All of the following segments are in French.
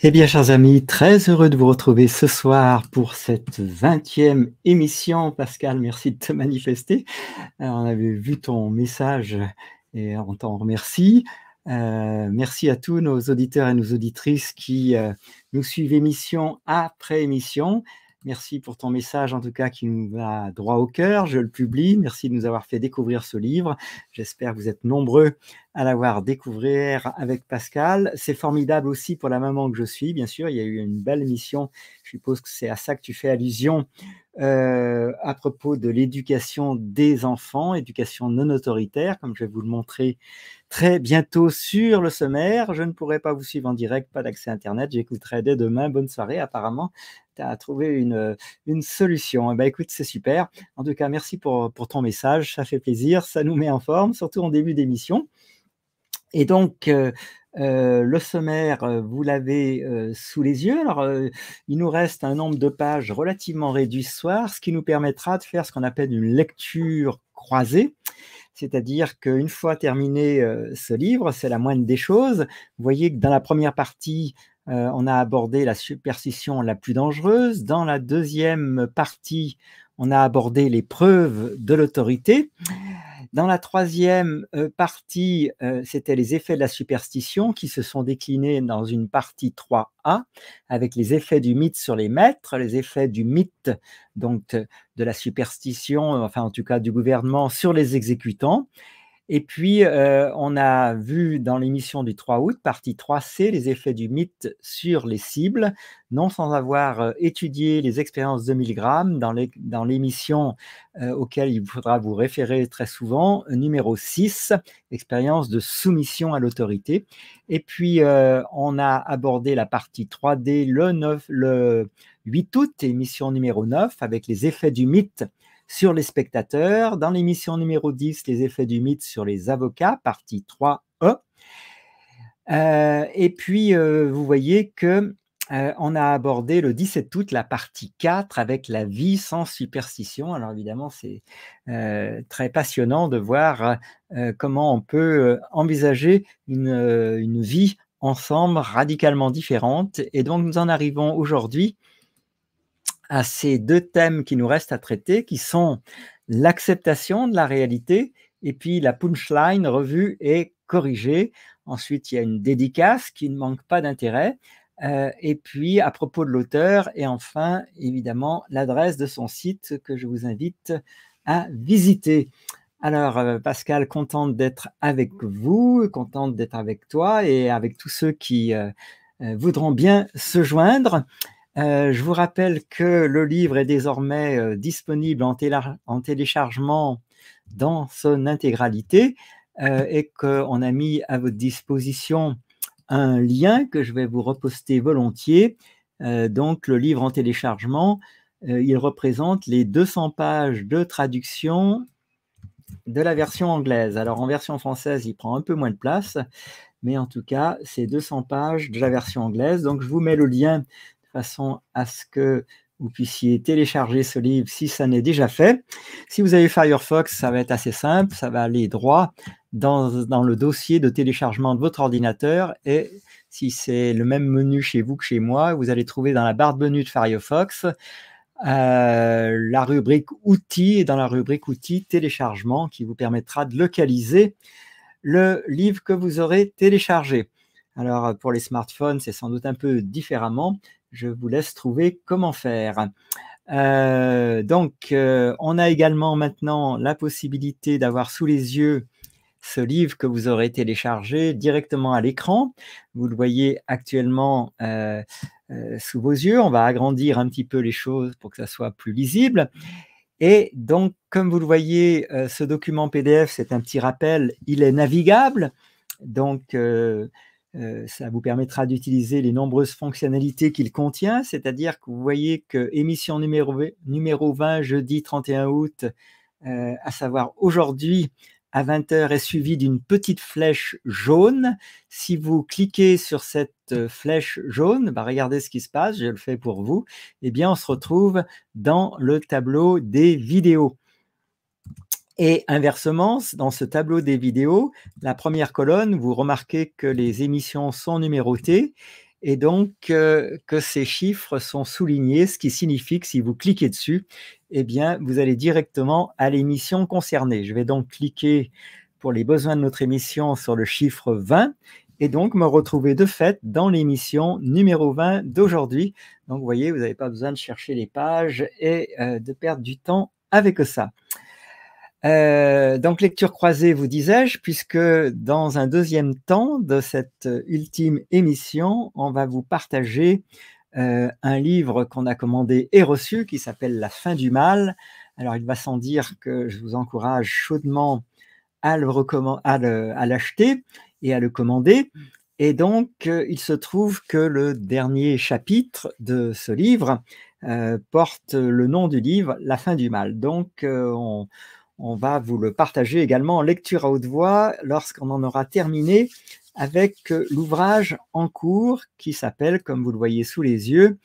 Eh bien, chers amis, très heureux de vous retrouver ce soir pour cette 20e émission. Pascal, merci de te manifester. Alors, on avait vu ton message et on t'en remercie. Merci à tous nos auditeurs et nos auditrices qui nous suivent émission après émission. Merci pour ton message, en tout cas, qui nous va droit au cœur. Je le publie. Merci de nous avoir fait découvrir ce livre. J'espère que vous êtes nombreux à l'avoir découvert avec Pascal. C'est formidable aussi pour la maman que je suis, bien sûr. Il y a eu une belle émission. Je suppose que c'est à ça que tu fais allusion à propos de l'éducation des enfants, éducation non autoritaire, comme je vais vous le montrer très bientôt sur le sommaire. Je ne pourrai pas vous suivre en direct, pas d'accès Internet. J'écouterai dès demain. Bonne soirée. Apparemment, tu as trouvé une solution. Eh ben, écoute, c'est super. En tout cas, merci pour ton message. Ça fait plaisir. Ça nous met en forme, surtout en début d'émission. Et donc, le sommaire, vous l'avez sous les yeux. Alors, il nous reste un nombre de pages relativement réduit ce soir, ce qui nous permettra de faire ce qu'on appelle une lecture croisée. C'est-à-dire qu'une fois terminé ce livre, c'est la moindre des choses. Vous voyez que dans la première partie, on a abordé la superstition la plus dangereuse. Dans la deuxième partie, on a abordé les preuves de l'autorité. Dans la troisième partie, c'était les effets de la superstition qui se sont déclinés dans une partie 3A avec les effets du mythe sur les maîtres, les effets du mythe, donc de la superstition, enfin en tout cas du gouvernement sur les exécutants. Et puis, on a vu dans l'émission du 3 août, partie 3C, les effets du mythe sur les cibles, non sans avoir étudié les expériences de Milgram dans l'émission auquel il faudra vous référer très souvent, numéro 6, expérience de soumission à l'autorité. Et puis, on a abordé la partie 3D le 8 août, émission numéro 9, avec les effets du mythe sur les spectateurs. Dans l'émission numéro 10, les effets du mythe sur les avocats, partie 3E. Et puis, vous voyez que on a abordé le 17 août la partie 4 avec la vie sans superstition. Alors évidemment, c'est très passionnant de voir comment on peut envisager une vie ensemble radicalement différente. Et donc, nous en arrivons aujourd'hui à ces deux thèmes qui nous restent à traiter, qui sont l'acceptation de la réalité et puis la punchline revue et corrigée. Ensuite, il y a une dédicace qui ne manque pas d'intérêt. Et puis, à propos de l'auteur, et enfin, évidemment, l'adresse de son site que je vous invite à visiter. Alors, Pascal, contente d'être avec vous, contente d'être avec toi et avec tous ceux qui voudront bien se joindre. Je vous rappelle que le livre est désormais disponible en téléchargement dans son intégralité et qu'on a mis à votre disposition un lien que je vais vous reposter volontiers. Donc, le livre en téléchargement, il représente les 200 pages de traduction de la version anglaise. Alors, en version française, il prend un peu moins de place, mais en tout cas, c'est 200 pages de la version anglaise. Donc, je vous mets le lien de façon à ce que vous puissiez télécharger ce livre si ça n'est déjà fait. Si vous avez Firefox, ça va être assez simple, ça va aller droit dans le dossier de téléchargement de votre ordinateur et si c'est le même menu chez vous que chez moi, vous allez trouver dans la barre de menu de Firefox la rubrique outils et dans la rubrique outils téléchargement qui vous permettra de localiser le livre que vous aurez téléchargé. Alors, pour les smartphones, c'est sans doute un peu différemment. Je vous laisse trouver comment faire. Donc, on a également maintenant la possibilité d'avoir sous les yeux ce livre que vous aurez téléchargé directement à l'écran. Vous le voyez actuellement sous vos yeux. On va agrandir un petit peu les choses pour que ça soit plus lisible. Et donc, comme vous le voyez, ce document PDF, c'est un petit rappel, il est navigable. Donc, ça vous permettra d'utiliser les nombreuses fonctionnalités qu'il contient, c'est-à-dire que vous voyez que émission numéro 20, jeudi 31 août, à savoir aujourd'hui à 20h, est suivi d'une petite flèche jaune. Si vous cliquez sur cette flèche jaune, regardez ce qui se passe, je le fais pour vous, eh bien on se retrouve dans le tableau des vidéos. Et inversement, dans ce tableau des vidéos, la première colonne, vous remarquez que les émissions sont numérotées et donc que ces chiffres sont soulignés, ce qui signifie que si vous cliquez dessus, eh bien, vous allez directement à l'émission concernée. Je vais donc cliquer pour les besoins de notre émission sur le chiffre 20 et donc me retrouver de fait dans l'émission numéro 20 d'aujourd'hui. Donc, vous voyez, vous n'avez pas besoin de chercher les pages et de perdre du temps avec ça. Donc lecture croisée, vous disais-je, puisque dans un deuxième temps de cette ultime émission, on va vous partager un livre qu'on a commandé et reçu qui s'appelle La fin du mal. Alors il va sans dire que je vous encourage chaudement à l'acheter et à le commander. Et donc il se trouve que le dernier chapitre de ce livre porte le nom du livre, La fin du mal. Donc on va vous le partager également en lecture à haute voix lorsqu'on en aura terminé avec l'ouvrage en cours qui s'appelle, comme vous le voyez sous les yeux,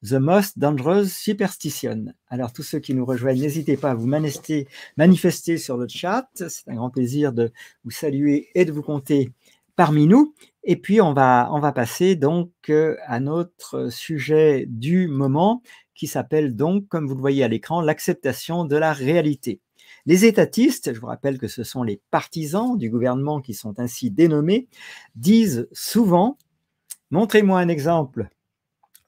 The Most Dangerous Superstition. Alors tous ceux qui nous rejoignent, n'hésitez pas à vous manifester sur le chat. C'est un grand plaisir de vous saluer et de vous compter parmi nous. Et puis on va passer donc à notre sujet du moment qui s'appelle donc, comme vous le voyez à l'écran, l'acceptation de la réalité. Les étatistes, je vous rappelle que ce sont les partisans du gouvernement qui sont ainsi dénommés, disent souvent « Montrez-moi un exemple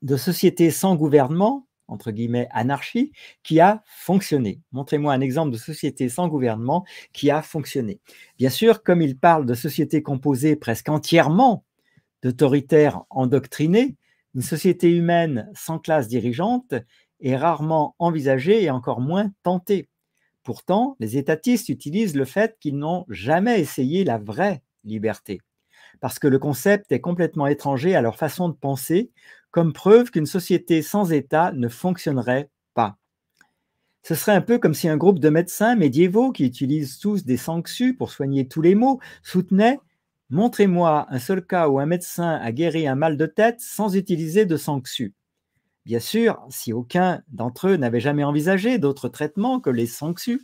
de société sans gouvernement, entre guillemets anarchie, qui a fonctionné. Montrez-moi un exemple de société sans gouvernement qui a fonctionné. » Bien sûr, comme ils parlent de sociétés composées presque entièrement d'autoritaires endoctrinés, une société humaine sans classe dirigeante est rarement envisagée et encore moins tentée. Pourtant, les étatistes utilisent le fait qu'ils n'ont jamais essayé la vraie liberté, parce que le concept est complètement étranger à leur façon de penser, comme preuve qu'une société sans État ne fonctionnerait pas. Ce serait un peu comme si un groupe de médecins médiévaux qui utilisent tous des sanctus pour soigner tous les maux soutenait « Montrez-moi un seul cas où un médecin a guéri un mal de tête sans utiliser de sanctus ». Bien sûr, si aucun d'entre eux n'avait jamais envisagé d'autres traitements que les sanctus,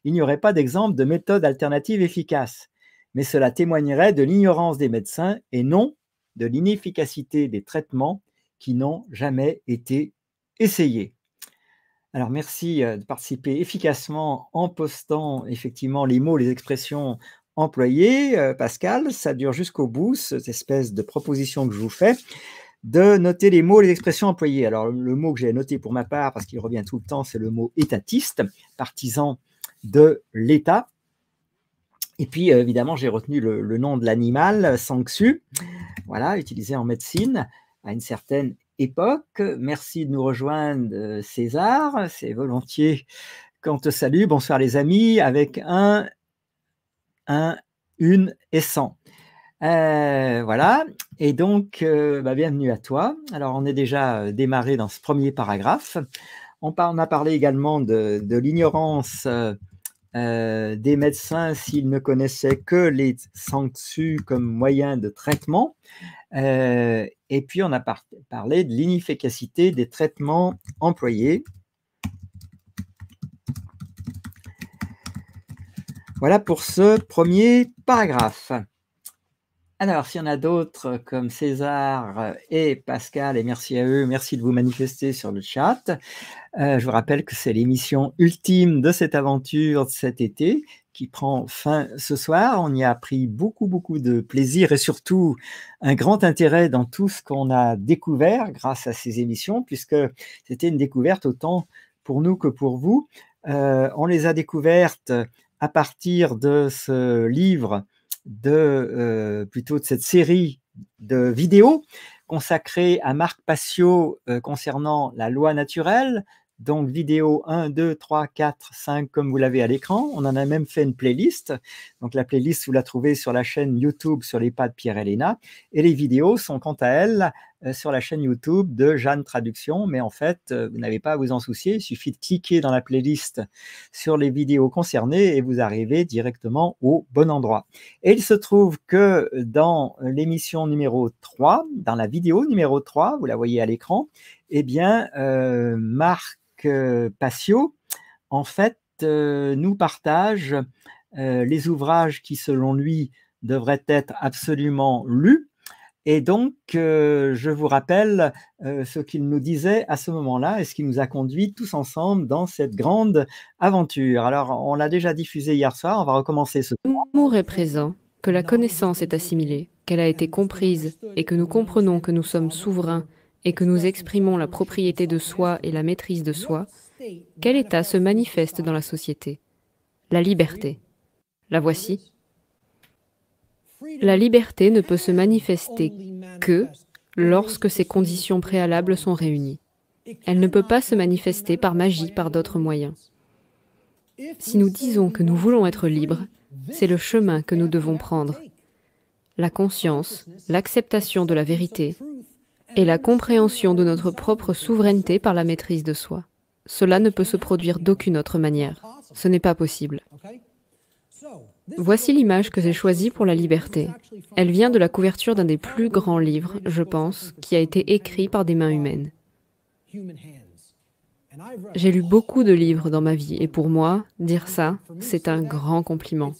il n'y aurait pas d'exemple de méthode alternative efficace. Mais cela témoignerait de l'ignorance des médecins et non de l'inefficacité des traitements qui n'ont jamais été essayés. Alors merci de participer efficacement en postant effectivement les mots, les expressions employées. Pascal, ça dure jusqu'au bout, cette espèce de proposition que je vous fais, de noter les mots, les expressions employées. Alors, le mot que j'ai noté pour ma part, parce qu'il revient tout le temps, c'est le mot étatiste, partisan de l'État. Et puis, évidemment, j'ai retenu le nom de l'animal, sanctu, voilà, utilisé en médecine à une certaine époque. Merci de nous rejoindre, César, c'est volontiers qu'on te salue. Bonsoir les amis, avec une et 100. Voilà, et donc bienvenue à toi. Alors on est déjà démarré dans ce premier paragraphe. On a parlé également de l'ignorance des médecins s'ils ne connaissaient que les sanctus comme moyen de traitement. Et puis on a parlé de l'inefficacité des traitements employés. Voilà pour ce premier paragraphe. Alors, s'il y en a d'autres comme César et Pascal, et merci à eux, merci de vous manifester sur le chat. Je vous rappelle que c'est l'émission ultime de cette aventure de cet été qui prend fin ce soir. On y a pris beaucoup de plaisir et surtout un grand intérêt dans tout ce qu'on a découvert grâce à ces émissions, puisque c'était une découverte autant pour nous que pour vous. On les a découvertes à partir de ce livre, plutôt de cette série de vidéos consacrée à Marc Passio concernant la loi naturelle. Donc vidéo 1, 2, 3, 4, 5, comme vous l'avez à l'écran. On en a même fait une playlist. Donc la playlist, vous la trouvez sur la chaîne YouTube sur les pas de Pierre et Léna. Et les vidéos sont quant à elles sur la chaîne YouTube de Jeanne Traduction. Mais en fait, vous n'avez pas à vous en soucier. Il suffit de cliquer dans la playlist sur les vidéos concernées et vous arrivez directement au bon endroit. Et il se trouve que dans l'émission numéro 3, dans la vidéo numéro 3, vous la voyez à l'écran, eh bien, Marc Passio, en fait, nous partage les ouvrages qui, selon lui, devraient être absolument lus. Et donc, je vous rappelle ce qu'il nous disait à ce moment-là et ce qui nous a conduits tous ensemble dans cette grande aventure. Alors, on l'a déjà diffusé hier soir, on va recommencer ce soir. L'amour est présent, que la connaissance est assimilée, qu'elle a été comprise et que nous comprenons que nous sommes souverains et que nous exprimons la propriété de soi et la maîtrise de soi, quel état se manifeste dans la société? La liberté. La voici. La liberté ne peut se manifester que lorsque ces conditions préalables sont réunies. Elle ne peut pas se manifester par magie, par d'autres moyens. Si nous disons que nous voulons être libres, c'est le chemin que nous devons prendre. La conscience, l'acceptation de la vérité et la compréhension de notre propre souveraineté par la maîtrise de soi. Cela ne peut se produire d'aucune autre manière. Ce n'est pas possible. Voici l'image que j'ai choisie pour la liberté. Elle vient de la couverture d'un des plus grands livres, je pense, qui a été écrit par des mains humaines. J'ai lu beaucoup de livres dans ma vie et pour moi, dire ça, c'est un grand compliment.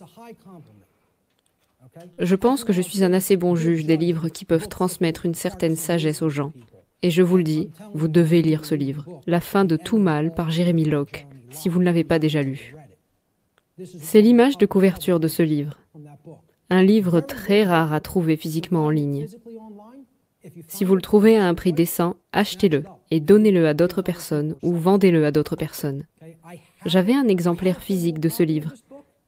Je pense que je suis un assez bon juge des livres qui peuvent transmettre une certaine sagesse aux gens. Et je vous le dis, vous devez lire ce livre, La fin de tout mal par Jérémie Locke, si vous ne l'avez pas déjà lu. C'est l'image de couverture de ce livre. Un livre très rare à trouver physiquement en ligne. Si vous le trouvez à un prix décent, achetez-le et donnez-le à d'autres personnes ou vendez-le à d'autres personnes. J'avais un exemplaire physique de ce livre.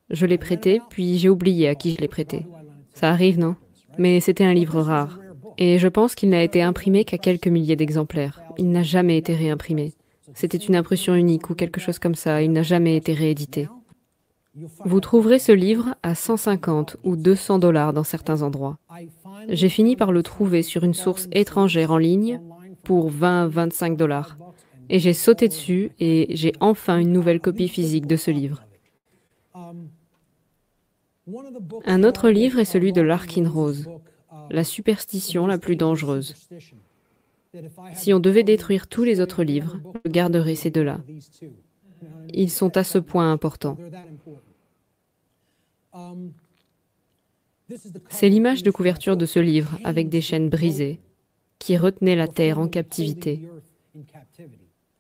Je l'ai prêté, puis j'ai oublié à qui je l'ai prêté. Ça arrive, non? Mais c'était un livre rare. Et je pense qu'il n'a été imprimé qu'à quelques milliers d'exemplaires. Il n'a jamais été réimprimé. C'était une impression unique ou quelque chose comme ça. Il n'a jamais été réédité. Vous trouverez ce livre à 150 ou 200 $ dans certains endroits. J'ai fini par le trouver sur une source étrangère en ligne pour 20-25 $. Et j'ai sauté dessus et j'ai enfin une nouvelle copie physique de ce livre. Un autre livre est celui de Larkin Rose, La superstition la plus dangereuse. Si on devait détruire tous les autres livres, je garderais ces deux-là. Ils sont à ce point importants. C'est l'image de couverture de ce livre avec des chaînes brisées qui retenaient la terre en captivité.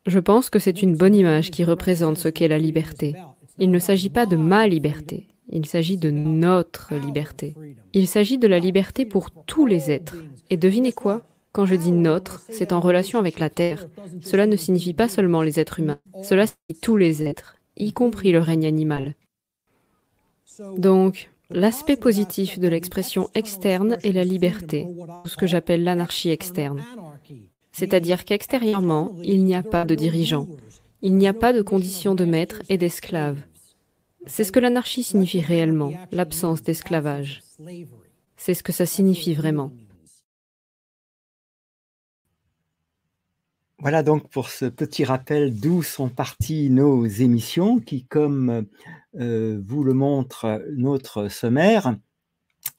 Je pense que c'est une bonne image qui représente ce qu'est la liberté. Il ne s'agit pas de ma liberté, il s'agit de notre liberté. Il s'agit de la liberté pour tous les êtres. Et devinez quoi? Quand je dis notre, c'est en relation avec la Terre. Cela ne signifie pas seulement les êtres humains, cela signifie tous les êtres, y compris le règne animal. Donc, l'aspect positif de l'expression externe est la liberté, ce que j'appelle l'anarchie externe. C'est-à-dire qu'extérieurement, il n'y a pas de dirigeant, il n'y a pas de conditions de maître et d'esclave. C'est ce que l'anarchie signifie réellement, l'absence d'esclavage. C'est ce que ça signifie vraiment. Voilà donc pour ce petit rappel d'où sont parties nos émissions qui, comme vous le montre notre sommaire,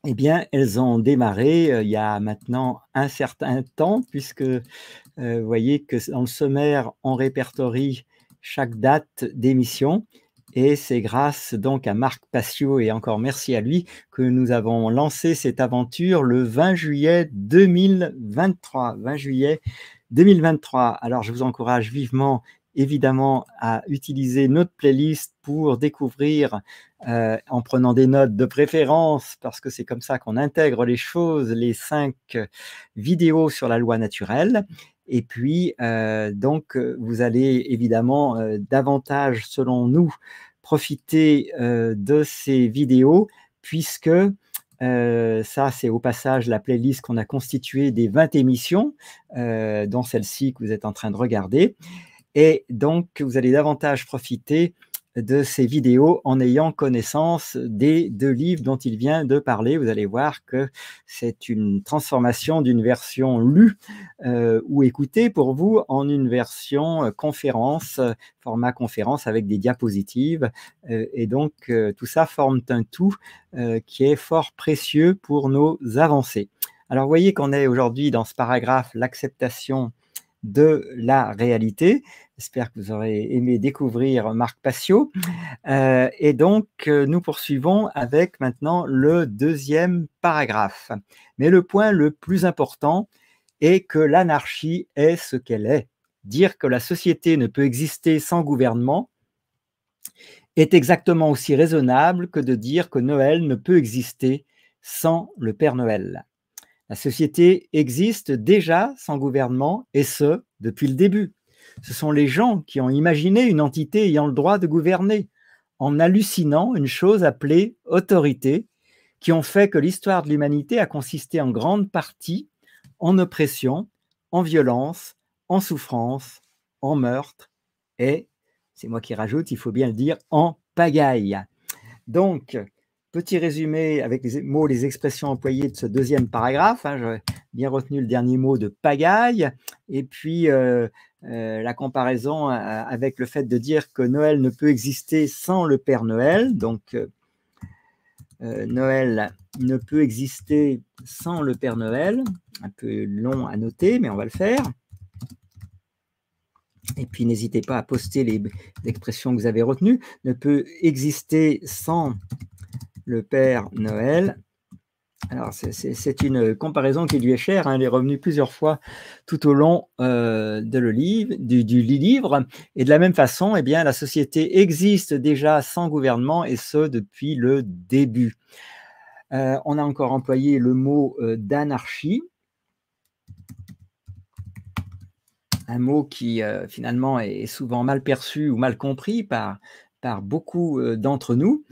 eh bien, elles ont démarré il y a maintenant un certain temps, puisque vous voyez que dans le sommaire, on répertorie chaque date d'émission. Et c'est grâce donc à Marc Passio, et encore merci à lui, que nous avons lancé cette aventure le 20 juillet 2023. 20 juillet 2023. Alors, je vous encourage vivement, évidemment, à utiliser notre playlist pour découvrir, en prenant des notes de préférence, parce que c'est comme ça qu'on intègre les choses, les 5 vidéos sur la loi naturelle. Et puis, vous allez évidemment davantage, selon nous, profiter de ces vidéos, puisque ça, c'est au passage la playlist qu'on a constituée des 20 émissions, dont celle-ci que vous êtes en train de regarder. Et donc, vous allez davantage profiter de ces vidéos en ayant connaissance des 2 livres dont il vient de parler. Vous allez voir que c'est une transformation d'une version lue ou écoutée pour vous en une version conférence, format conférence avec des diapositives. Et donc, tout ça forme un tout qui est fort précieux pour nos avancées. Alors, vous voyez qu'on est aujourd'hui dans ce paragraphe, l'acceptation de la réalité. J'espère que vous aurez aimé découvrir Marc Passio. Et donc, nous poursuivons avec maintenant le 2e paragraphe. Mais le point le plus important est que l'anarchie est ce qu'elle est. Dire que la société ne peut exister sans gouvernement est exactement aussi raisonnable que de dire que Noël ne peut exister sans le Père Noël. La société existe déjà sans gouvernement, et ce, depuis le début. Ce sont les gens qui ont imaginé une entité ayant le droit de gouverner, en hallucinant une chose appelée autorité, qui ont fait que l'histoire de l'humanité a consisté en grande partie en oppression, en violence, en souffrance, en meurtre, et, c'est moi qui rajoute, il faut bien le dire, en pagaille. Donc, petit résumé avec les mots, les expressions employées de ce 2e paragraphe. J'ai bien retenu le dernier mot de pagaille. Et puis, la comparaison avec le fait de dire que Noël ne peut exister sans le Père Noël. Donc, Noël ne peut exister sans le Père Noël. Un peu long à noter, mais on va le faire. Et puis, n'hésitez pas à poster les expressions que vous avez retenues. Ne peut exister sans le Père Noël. Alors, c'est une comparaison qui lui est chère. Elle est revenue plusieurs fois tout au long du livre. Et de la même façon, eh bien, la société existe déjà sans gouvernement, et ce, depuis le début. On a encore employé le mot d'anarchie. Un mot qui, finalement, est souvent mal perçu ou mal compris par beaucoup d'entre nous.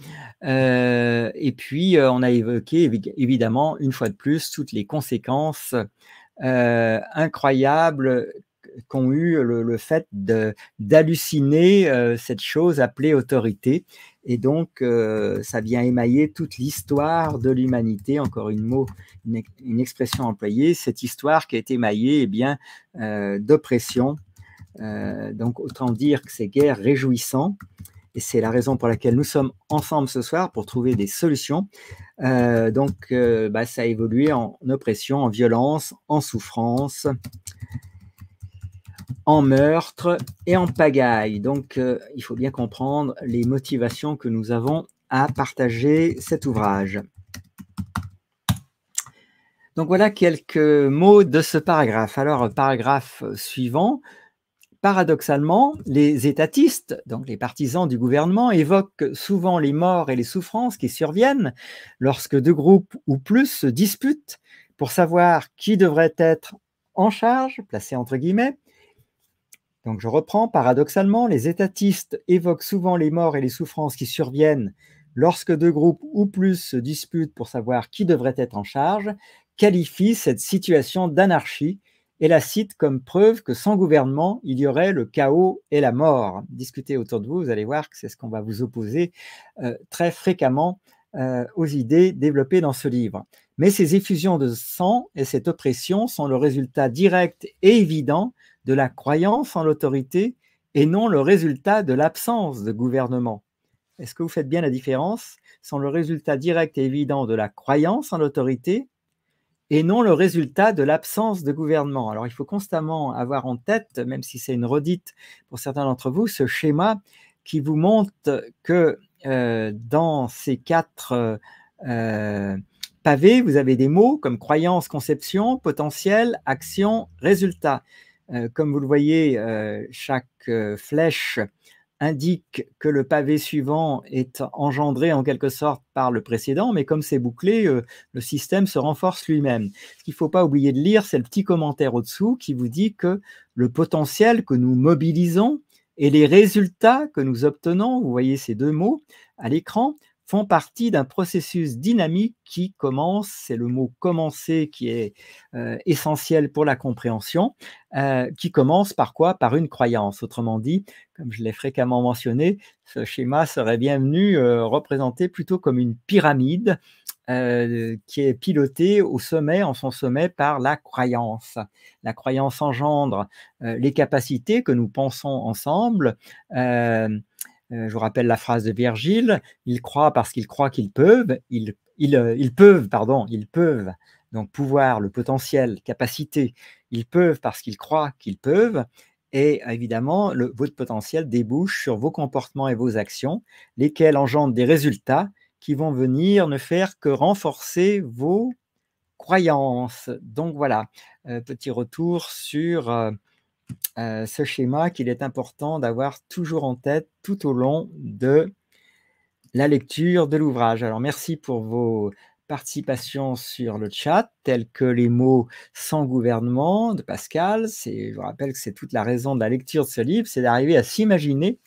Et puis, on a évoqué évidemment, une fois de plus, toutes les conséquences incroyables qu'ont eu le fait d'halluciner cette chose appelée autorité. Et donc, ça vient émailler toute l'histoire de l'humanité, encore une expression employée, cette histoire qui a été émaillée d'oppression. Donc, autant dire que c'est guère réjouissant. Et c'est la raison pour laquelle nous sommes ensemble ce soir, pour trouver des solutions. Ça a évolué en oppression, en violence, en souffrance, en meurtre et en pagaille. Donc, il faut bien comprendre les motivations que nous avons à partager cet ouvrage. Donc, voilà quelques mots de ce paragraphe. Alors, paragraphe suivant. Paradoxalement, les étatistes, donc les partisans du gouvernement, évoquent souvent les morts et les souffrances qui surviennent lorsque 2 groupes ou plus se disputent pour savoir qui devrait être en charge, placé entre guillemets. Donc je reprends, paradoxalement, les étatistes évoquent souvent les morts et les souffrances qui surviennent lorsque 2 groupes ou plus se disputent pour savoir qui devrait être en charge, qualifient cette situation d'anarchie et la cite comme preuve que sans gouvernement, il y aurait le chaos et la mort. Discutez autour de vous, vous allez voir que c'est ce qu'on va vous opposer très fréquemment aux idées développées dans ce livre. Mais ces effusions de sang et cette oppression sont le résultat direct et évident de la croyance en l'autorité et non le résultat de l'absence de gouvernement. Est-ce que vous faites bien la différence? Sont le résultat direct et évident de la croyance en l'autorité et non le résultat de l'absence de gouvernement. Alors, il faut constamment avoir en tête, même si c'est une redite pour certains d'entre vous, ce schéma qui vous montre que dans ces 4 pavés, vous avez des mots comme croyance, conception, potentiel, action, résultat. Comme vous le voyez, chaque flèche indique que le pavé suivant est engendré en quelque sorte par le précédent, mais comme c'est bouclé, le système se renforce lui-même. Ce qu'il ne faut pas oublier de lire, c'est le petit commentaire au-dessous qui vous dit que le potentiel que nous mobilisons et les résultats que nous obtenons, vous voyez ces deux mots à l'écran, font partie d'un processus dynamique qui commence, c'est le mot commencer qui est essentiel pour la compréhension, qui commence par quoi? Par une croyance. Autrement dit, comme je l'ai fréquemment mentionné, ce schéma serait bienvenu représenté plutôt comme une pyramide qui est pilotée au sommet, en son sommet, par la croyance. La croyance engendre les capacités que nous pensons ensemble. Je vous rappelle la phrase de Virgile, ils croient parce qu'ils croient qu'ils peuvent, ils peuvent, donc pouvoir, le potentiel, capacité, ils peuvent parce qu'ils croient qu'ils peuvent, et évidemment, votre potentiel débouche sur vos comportements et vos actions, lesquels engendrent des résultats qui vont venir ne faire que renforcer vos croyances. Donc voilà, petit retour sur ce schéma qu'il est important d'avoir toujours en tête tout au long de la lecture de l'ouvrage. Alors merci pour vos participations sur le chat, tels que les mots sans gouvernement de Pascal. Je vous rappelle que c'est toute la raison de la lecture de ce livre, c'est d'arriver à s'imaginer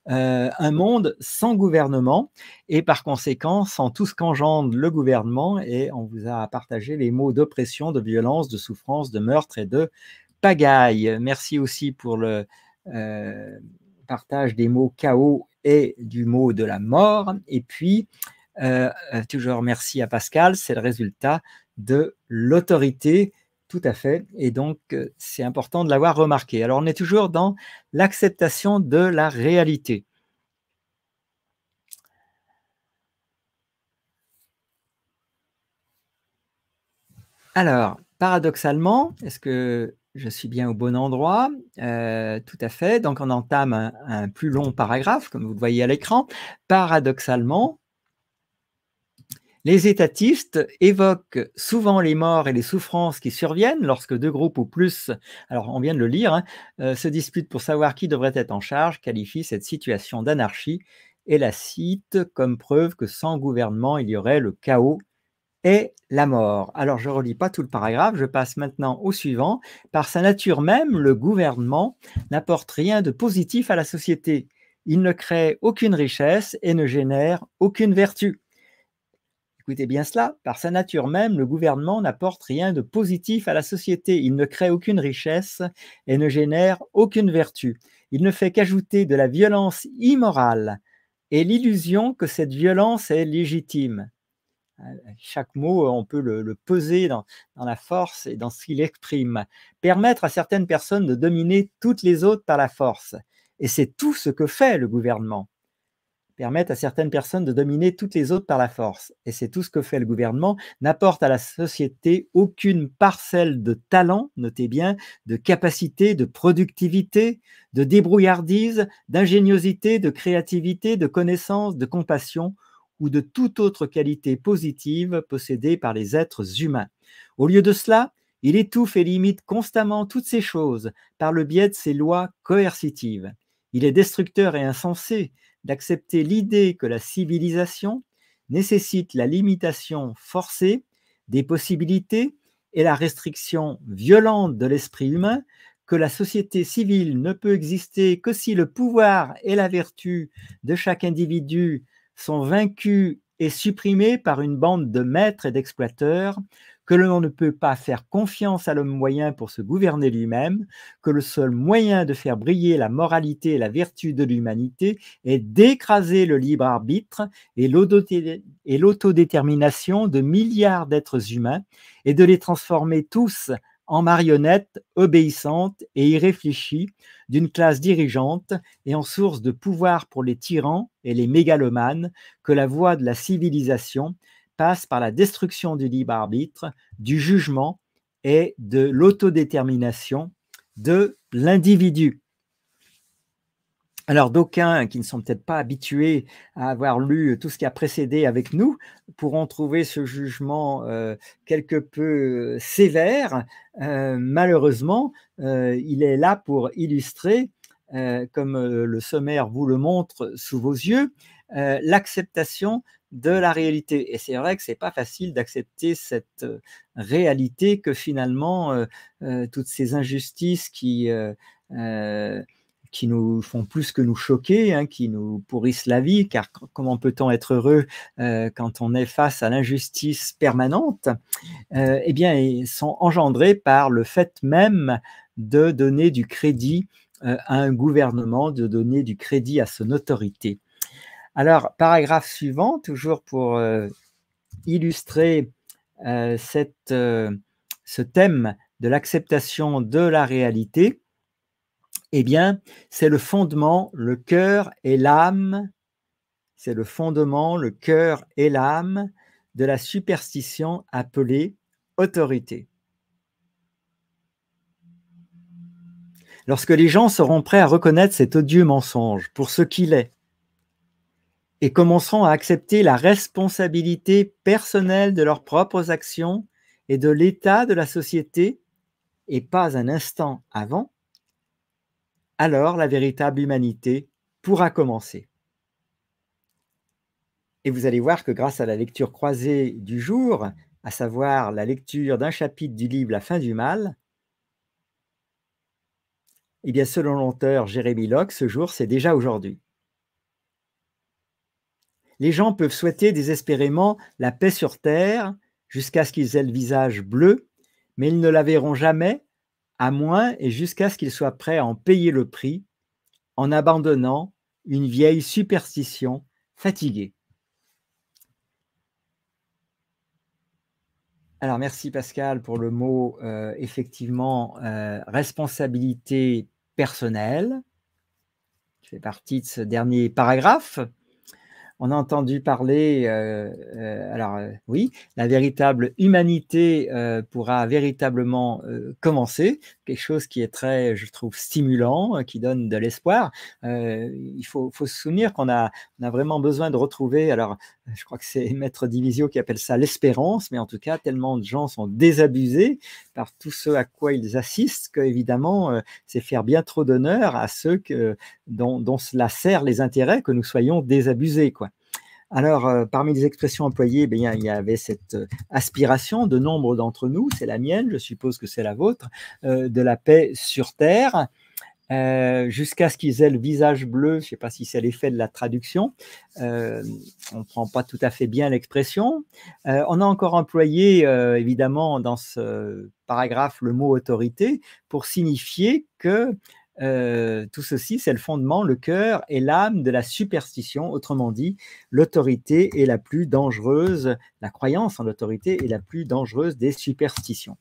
un monde sans gouvernement et par conséquent sans tout ce qu'engendre le gouvernement, et on vous a partagé les mots d'oppression, de violence, de souffrance, de meurtre et de pagaille. Merci aussi pour le partage des mots chaos et du mot de la mort. Et puis, toujours merci à Pascal, c'est le résultat de l'autorité, tout à fait. Et donc, c'est important de l'avoir remarqué. Alors, on est toujours dans l'acceptation de la réalité. Alors, paradoxalement, est-ce que je suis bien au bon endroit? Tout à fait. Donc, on entame un plus long paragraphe, comme vous le voyez à l'écran. Paradoxalement, les étatistes évoquent souvent les morts et les souffrances qui surviennent lorsque deux groupes ou plus, alors on vient de le lire, se disputent pour savoir qui devrait être en charge, qualifient cette situation d'anarchie et la citent comme preuve que sans gouvernement, il y aurait le chaos et la mort. Alors, je ne relis pas tout le paragraphe, je passe maintenant au suivant. Par sa nature même, le gouvernement n'apporte rien de positif à la société. Il ne crée aucune richesse et ne génère aucune vertu. Écoutez bien cela, par sa nature même, le gouvernement n'apporte rien de positif à la société. Il ne crée aucune richesse et ne génère aucune vertu. Il ne fait qu'ajouter de la violence immorale et l'illusion que cette violence est légitime. Chaque mot, on peut le peser dans la force et dans ce qu'il exprime. Permettre à certaines personnes de dominer toutes les autres par la force. Et c'est tout ce que fait le gouvernement. Permettre à certaines personnes de dominer toutes les autres par la force. Et c'est tout ce que fait le gouvernement. N'apporte à la société aucune parcelle de talent, notez bien, de capacité, de productivité, de débrouillardise, d'ingéniosité, de créativité, de connaissance, de compassion, ou de toute autre qualité positive possédée par les êtres humains. Au lieu de cela, il étouffe et limite constamment toutes ces choses par le biais de ses lois coercitives. Il est destructeur et insensé d'accepter l'idée que la civilisation nécessite la limitation forcée des possibilités et la restriction violente de l'esprit humain, que la société civile ne peut exister que si le pouvoir et la vertu de chaque individu sont vaincus et supprimés par une bande de maîtres et d'exploiteurs, que l'on ne peut pas faire confiance à l'homme moyen pour se gouverner lui-même, que le seul moyen de faire briller la moralité et la vertu de l'humanité est d'écraser le libre arbitre et l'autodétermination de milliards d'êtres humains et de les transformer tous en marionnettes obéissantes et irréfléchies d'une classe dirigeante et en source de pouvoir pour les tyrans et les mégalomanes, que la voie de la civilisation passe par la destruction du libre arbitre, du jugement et de l'autodétermination de l'individu. Alors, d'aucuns qui ne sont peut-être pas habitués à avoir lu tout ce qui a précédé avec nous pourront trouver ce jugement quelque peu sévère. Malheureusement, il est là pour illustrer comme le sommaire vous le montre sous vos yeux, l'acceptation de la réalité. Et c'est vrai que ce n'est pas facile d'accepter cette réalité que finalement, toutes ces injustices qui nous font plus que nous choquer, hein, qui nous pourrissent la vie, car comment peut-on être heureux quand on est face à l'injustice permanente, eh bien, ils sont engendrés par le fait même de donner du crédit à un gouvernement, de donner du crédit à son autorité. Alors, paragraphe suivant, toujours pour illustrer ce thème de l'acceptation de la réalité, eh bien, c'est le fondement, le cœur et l'âme, c'est le fondement, le cœur et l'âme de la superstition appelée autorité. Lorsque les gens seront prêts à reconnaître cet odieux mensonge pour ce qu'il est et commenceront à accepter la responsabilité personnelle de leurs propres actions et de l'état de la société, et pas un instant avant, alors la véritable humanité pourra commencer. Et vous allez voir que grâce à la lecture croisée du jour, à savoir la lecture d'un chapitre du livre La fin du mal, eh bien, selon l'auteur Jérémie Locke, ce jour, c'est déjà aujourd'hui. Les gens peuvent souhaiter désespérément la paix sur terre jusqu'à ce qu'ils aient le visage bleu, mais ils ne la verront jamais, à moins et jusqu'à ce qu'ils soient prêts à en payer le prix en abandonnant une vieille superstition fatiguée. Alors, merci Pascal pour le mot, effectivement, responsabilité personnelle. Je fais partie de ce dernier paragraphe. On a entendu parler, oui, la véritable humanité pourra véritablement commencer, quelque chose qui est très, je trouve, stimulant, qui donne de l'espoir. Il faut se souvenir qu'on a vraiment besoin de retrouver, alors je crois que c'est Maître Divisio qui appelle ça l'espérance, mais en tout cas, tellement de gens sont désabusés par tout ce à quoi ils assistent qu'évidemment, c'est faire bien trop d'honneur à ceux dont cela sert les intérêts, que nous soyons désabusés, quoi. Alors, parmi les expressions employées, il y avait cette aspiration de nombre d'entre nous, c'est la mienne, je suppose que c'est la vôtre, de la paix sur terre, jusqu'à ce qu'ils aient le visage bleu. Je ne sais pas si c'est l'effet de la traduction, on ne prend pas tout à fait bien l'expression. On a encore employé, évidemment, dans ce paragraphe, le mot autorité pour signifier que tout ceci, c'est le fondement, le cœur et l'âme de la superstition. Autrement dit, l'autorité est la plus dangereuse, la croyance en l'autorité est la plus dangereuse des superstitions.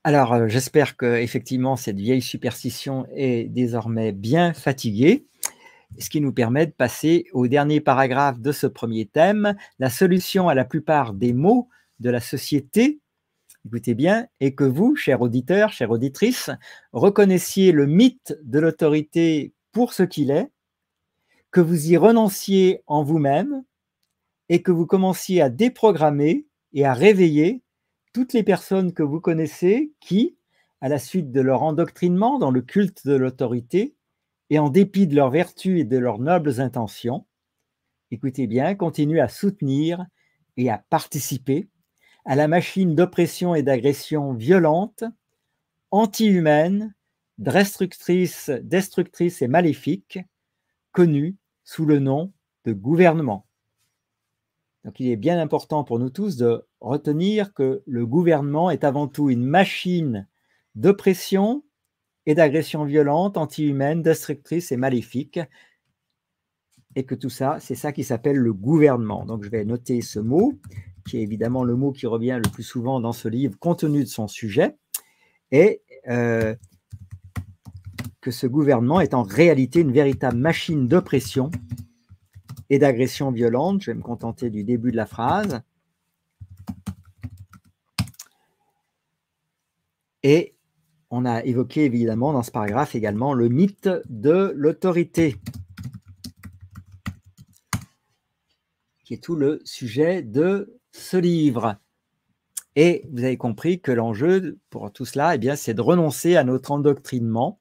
Alors, j'espère qu'effectivement, cette vieille superstition est désormais bien fatiguée, ce qui nous permet de passer au dernier paragraphe de ce premier thème, la solution à la plupart des maux de la société. Écoutez bien, et que vous, chers auditeurs, chères auditrices, reconnaissiez le mythe de l'autorité pour ce qu'il est, que vous y renonciez en vous-même et que vous commenciez à déprogrammer et à réveiller toutes les personnes que vous connaissez qui, à la suite de leur endoctrinement dans le culte de l'autorité et en dépit de leurs vertus et de leurs nobles intentions, écoutez bien, continuent à soutenir et à participer à la machine d'oppression et d'agression violente, anti-humaine, destructrice et maléfique, connue sous le nom de gouvernement. Donc il est bien important pour nous tous de retenir que le gouvernement est avant tout une machine d'oppression et d'agression violente, anti-humaine, destructrice et maléfique, et que tout ça, c'est ça qui s'appelle le gouvernement. Donc je vais noter ce mot, qui est évidemment le mot qui revient le plus souvent dans ce livre, compte tenu de son sujet, et que ce gouvernement est en réalité une véritable machine d'oppression et d'agression violente. Je vais me contenter du début de la phrase. Et on a évoqué évidemment dans ce paragraphe également le mythe de l'autorité, qui est tout le sujet de ce livre. Et vous avez compris que l'enjeu pour tout cela, eh bien, c'est de renoncer à notre endoctrinement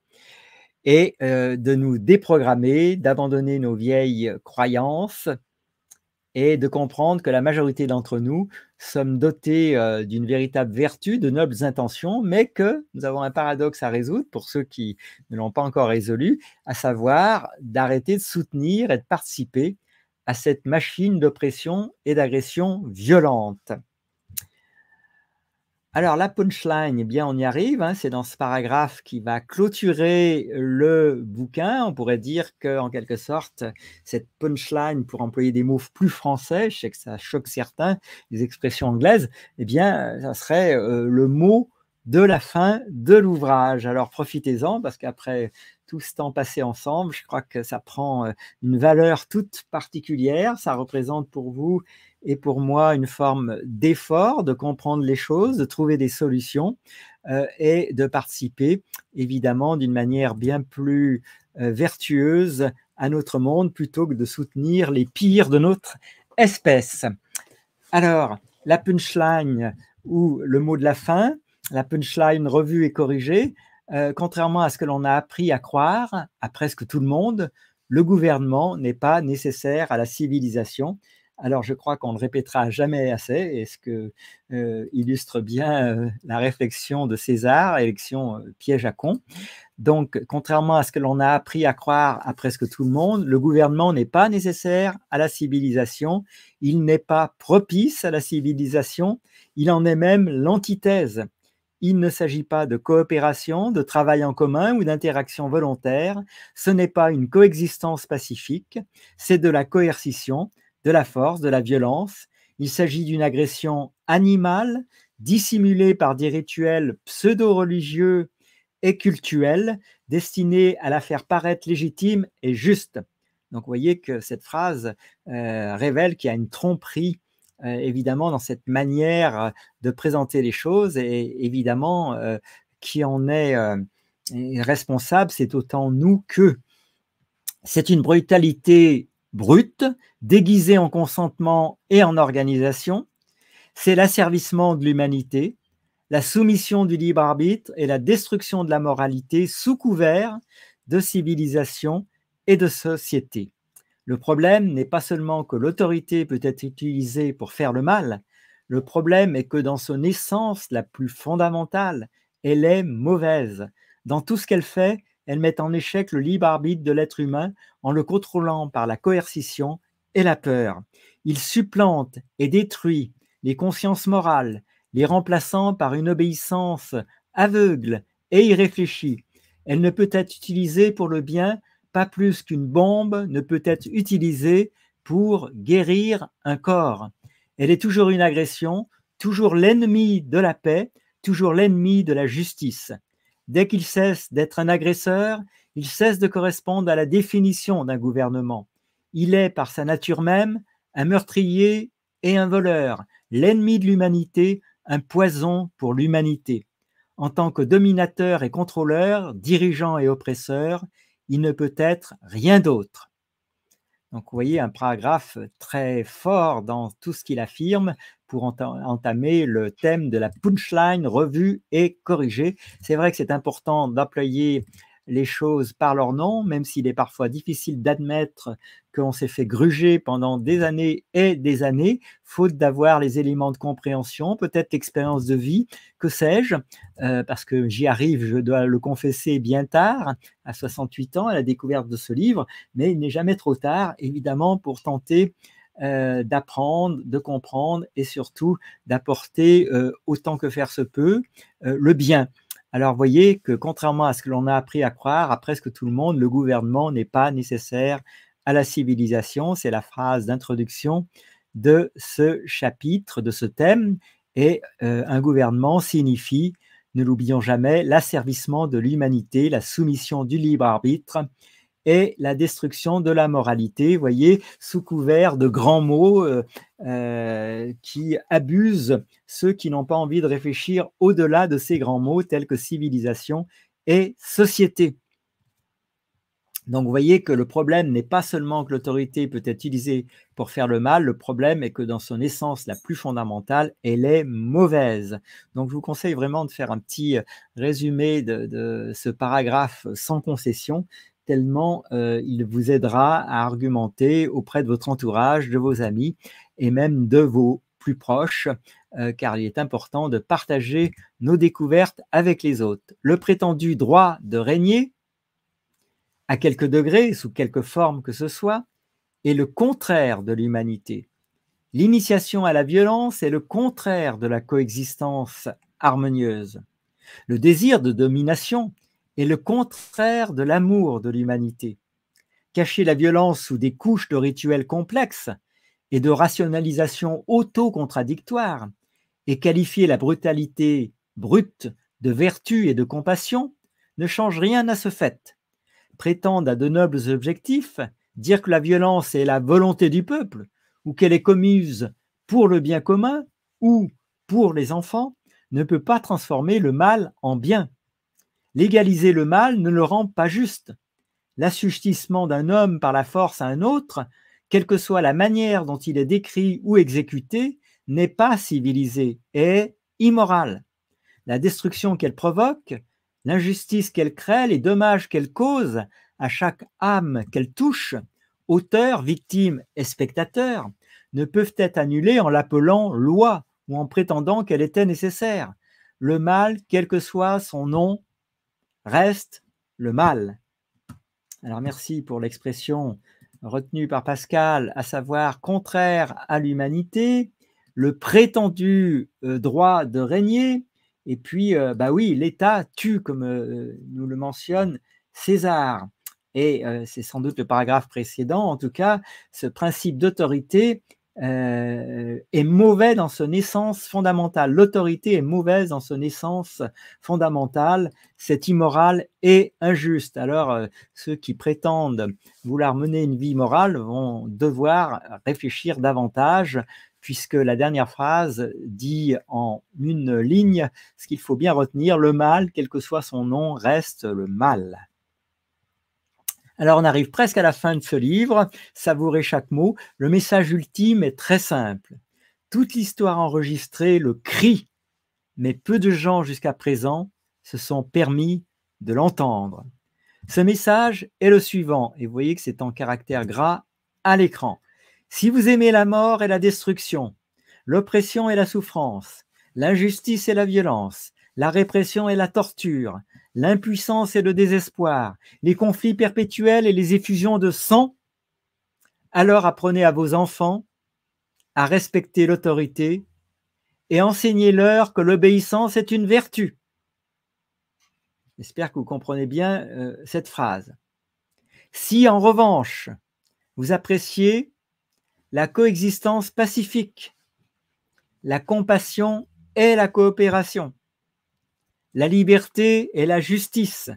et de nous déprogrammer, d'abandonner nos vieilles croyances et de comprendre que la majorité d'entre nous sommes dotés d'une véritable vertu, de nobles intentions, mais que nous avons un paradoxe à résoudre pour ceux qui ne l'ont pas encore résolu, à savoir d'arrêter de soutenir et de participer à cette machine d'oppression et d'agression violente. Alors la punchline, eh bien on y arrive, hein, c'est dans ce paragraphe qui va clôturer le bouquin. On pourrait dire qu'en quelque sorte, cette punchline, pour employer des mots plus français, je sais que ça choque certains, les expressions anglaises, eh bien ça serait le mot de la fin de l'ouvrage. Alors profitez-en, parce qu'après tout ce temps passé ensemble, je crois que ça prend une valeur toute particulière. Ça représente pour vous et pour moi une forme d'effort, de comprendre les choses, de trouver des solutions et de participer évidemment d'une manière bien plus vertueuse à notre monde plutôt que de soutenir les pires de notre espèce. Alors, la punchline ou le mot de la fin, la punchline revue et corrigée, contrairement à ce que l'on a appris à croire à presque tout le monde, le gouvernement n'est pas nécessaire à la civilisation. Alors, je crois qu'on ne le répétera jamais assez, et ce que illustre bien la réflexion de César, élection piège à con. Donc, contrairement à ce que l'on a appris à croire à presque tout le monde, le gouvernement n'est pas nécessaire à la civilisation, il n'est pas propice à la civilisation, il en est même l'antithèse. Il ne s'agit pas de coopération, de travail en commun ou d'interaction volontaire, ce n'est pas une coexistence pacifique, c'est de la coercition, de la force, de la violence. Il s'agit d'une agression animale, dissimulée par des rituels pseudo-religieux et cultuelle, destinée à la faire paraître légitime et juste. Donc vous voyez que cette phrase révèle qu'il y a une tromperie évidemment dans cette manière de présenter les choses, et évidemment qui en est responsable, c'est autant nous qu'eux. C'est une brutalité brute, déguisée en consentement et en organisation. C'est l'asservissement de l'humanité, la soumission du libre arbitre et la destruction de la moralité sous couvert de civilisation et de société. Le problème n'est pas seulement que l'autorité peut être utilisée pour faire le mal, le problème est que dans son essence la plus fondamentale, elle est mauvaise. Dans tout ce qu'elle fait, elle met en échec le libre arbitre de l'être humain en le contrôlant par la coercition et la peur. Il supplante et détruit les consciences morales, les remplaçant par une obéissance aveugle et irréfléchie. Elle ne peut être utilisée pour le bien, pas plus qu'une bombe ne peut être utilisée pour guérir un corps. Elle est toujours une agression, toujours l'ennemi de la paix, toujours l'ennemi de la justice. Dès qu'il cesse d'être un agresseur, il cesse de correspondre à la définition d'un gouvernement. Il est, par sa nature même, un meurtrier et un voleur, l'ennemi de l'humanité, un poison pour l'humanité. En tant que dominateur et contrôleur, dirigeant et oppresseur, il ne peut être rien d'autre. Donc, vous voyez un paragraphe très fort dans tout ce qu'il affirme pour entamer le thème de la punchline revue et corrigée. C'est vrai que c'est important d'employer les choses par leur nom, même s'il est parfois difficile d'admettre qu'on s'est fait gruger pendant des années et des années, faute d'avoir les éléments de compréhension, peut-être l'expérience de vie, que sais-je, parce que j'y arrive, je dois le confesser, bien tard, à 68 ans, à la découverte de ce livre, mais il n'est jamais trop tard, évidemment, pour tenter d'apprendre, de comprendre et surtout d'apporter autant que faire se peut le bien. Alors, vous voyez que contrairement à ce que l'on a appris à croire à presque tout le monde, le gouvernement n'est pas nécessaire à la civilisation. C'est la phrase d'introduction de ce chapitre, de ce thème. Et un gouvernement signifie, ne l'oublions jamais, l'asservissement de l'humanité, la soumission du libre arbitre et la destruction de la moralité, vous voyez, sous couvert de grands mots qui abusent ceux qui n'ont pas envie de réfléchir au-delà de ces grands mots tels que civilisation et société. Donc, vous voyez que le problème n'est pas seulement que l'autorité peut être utilisée pour faire le mal, le problème est que dans son essence la plus fondamentale, elle est mauvaise. Donc, je vous conseille vraiment de faire un petit résumé de ce paragraphe sans concession, tellement il vous aidera à argumenter auprès de votre entourage, de vos amis et même de vos plus proches, car il est important de partager nos découvertes avec les autres. Le prétendu droit de régner, à quelques degrés, sous quelque forme que ce soit, est le contraire de l'humanité. L'initiation à la violence est le contraire de la coexistence harmonieuse. Le désir de domination est le contraire de l'amour de l'humanité. Cacher la violence sous des couches de rituels complexes et de rationalisation auto-contradictoire et qualifier la brutalité brute de vertu et de compassion ne change rien à ce fait. Prétendent à de nobles objectifs, dire que la violence est la volonté du peuple, ou qu'elle est commise pour le bien commun, ou pour les enfants, ne peut pas transformer le mal en bien. Légaliser le mal ne le rend pas juste. L'assujettissement d'un homme par la force à un autre, quelle que soit la manière dont il est décrit ou exécuté, n'est pas civilisé et est immoral. La destruction qu'elle provoque, l'injustice qu'elle crée, les dommages qu'elle cause à chaque âme qu'elle touche, auteur, victime et spectateur, ne peuvent être annulés en l'appelant loi ou en prétendant qu'elle était nécessaire. Le mal, quel que soit son nom, reste le mal. Alors merci pour l'expression retenue par Pascal, à savoir contraire à l'humanité, le prétendu droit de régner. Et puis, bah oui, l'État tue, comme nous le mentionne César. Et c'est sans doute le paragraphe précédent. En tout cas, ce principe d'autorité est mauvais dans son essence fondamentale. L'autorité est mauvaise dans son essence fondamentale. C'est immoral et injuste. Alors, ceux qui prétendent vouloir mener une vie morale vont devoir réfléchir davantage, puisque la dernière phrase dit en une ligne ce qu'il faut bien retenir: le mal, quel que soit son nom, reste le mal. Alors, on arrive presque à la fin de ce livre, savourez chaque mot. Le message ultime est très simple. Toute l'histoire enregistrée le crie, mais peu de gens jusqu'à présent se sont permis de l'entendre. Ce message est le suivant, et vous voyez que c'est en caractère gras à l'écran. Si vous aimez la mort et la destruction, l'oppression et la souffrance, l'injustice et la violence, la répression et la torture, l'impuissance et le désespoir, les conflits perpétuels et les effusions de sang, alors apprenez à vos enfants à respecter l'autorité et enseignez-leur que l'obéissance est une vertu. J'espère que vous comprenez bien cette phrase. Si en revanche, vous appréciez la coexistence pacifique, la compassion et la coopération, la liberté et la justice,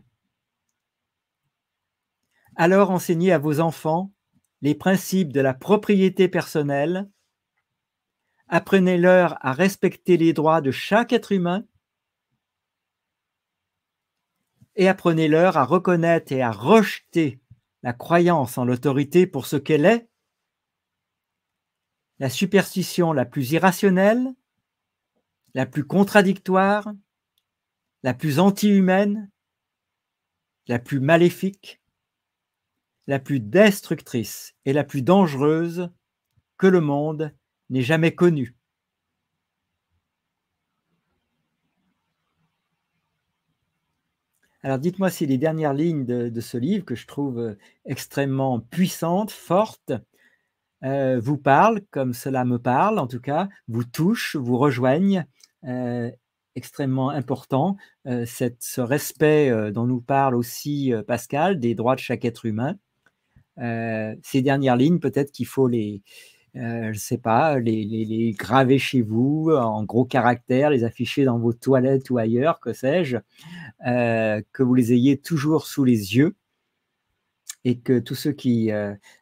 alors enseignez à vos enfants les principes de la propriété personnelle, apprenez-leur à respecter les droits de chaque être humain et apprenez-leur à reconnaître et à rejeter la croyance en l'autorité pour ce qu'elle est, la superstition la plus irrationnelle, la plus contradictoire, la plus anti-humaine, la plus maléfique, la plus destructrice et la plus dangereuse que le monde n'ait jamais connue. Alors dites-moi si les dernières lignes de ce livre, que je trouve extrêmement puissantes, fortes, vous parlent comme cela me parle, en tout cas, vous touchent, vous rejoignent, extrêmement important, ce respect dont nous parle aussi Pascal, des droits de chaque être humain. Ces dernières lignes, peut-être qu'il faut je ne sais pas, les graver chez vous en gros caractères, les afficher dans vos toilettes ou ailleurs, que sais-je, que vous les ayez toujours sous les yeux et que tous ceux qui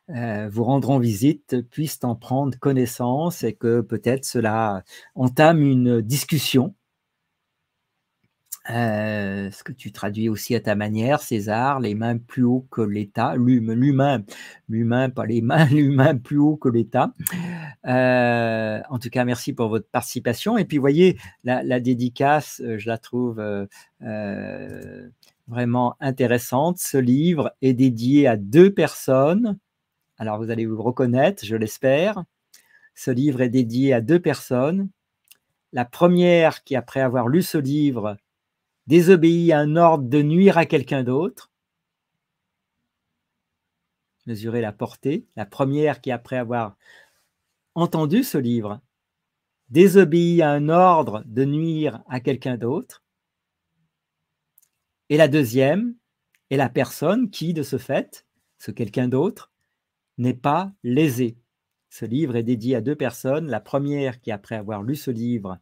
vous rendront visite puissent en prendre connaissance et que peut-être cela entame une discussion ce que tu traduis aussi à ta manière, César, les mains plus haut que l'État, l'humain, pas les mains, l'humain plus haut que l'État. En tout cas, merci pour votre participation. Et puis, vous voyez, la dédicace, je la trouve vraiment intéressante. Ce livre est dédié à 2 personnes. Alors, vous allez vous reconnaître, je l'espère. Ce livre est dédié à 2 personnes. La première qui, après avoir lu ce livre, désobéit à un ordre de nuire à quelqu'un d'autre. Mesurez la portée. La première qui, après avoir entendu ce livre, désobéit à un ordre de nuire à quelqu'un d'autre. Et la deuxième est la personne qui, de ce fait, ce quelqu'un d'autre, n'est pas lésé. Ce livre est dédié à 2 personnes. La première qui, après avoir lu ce livre,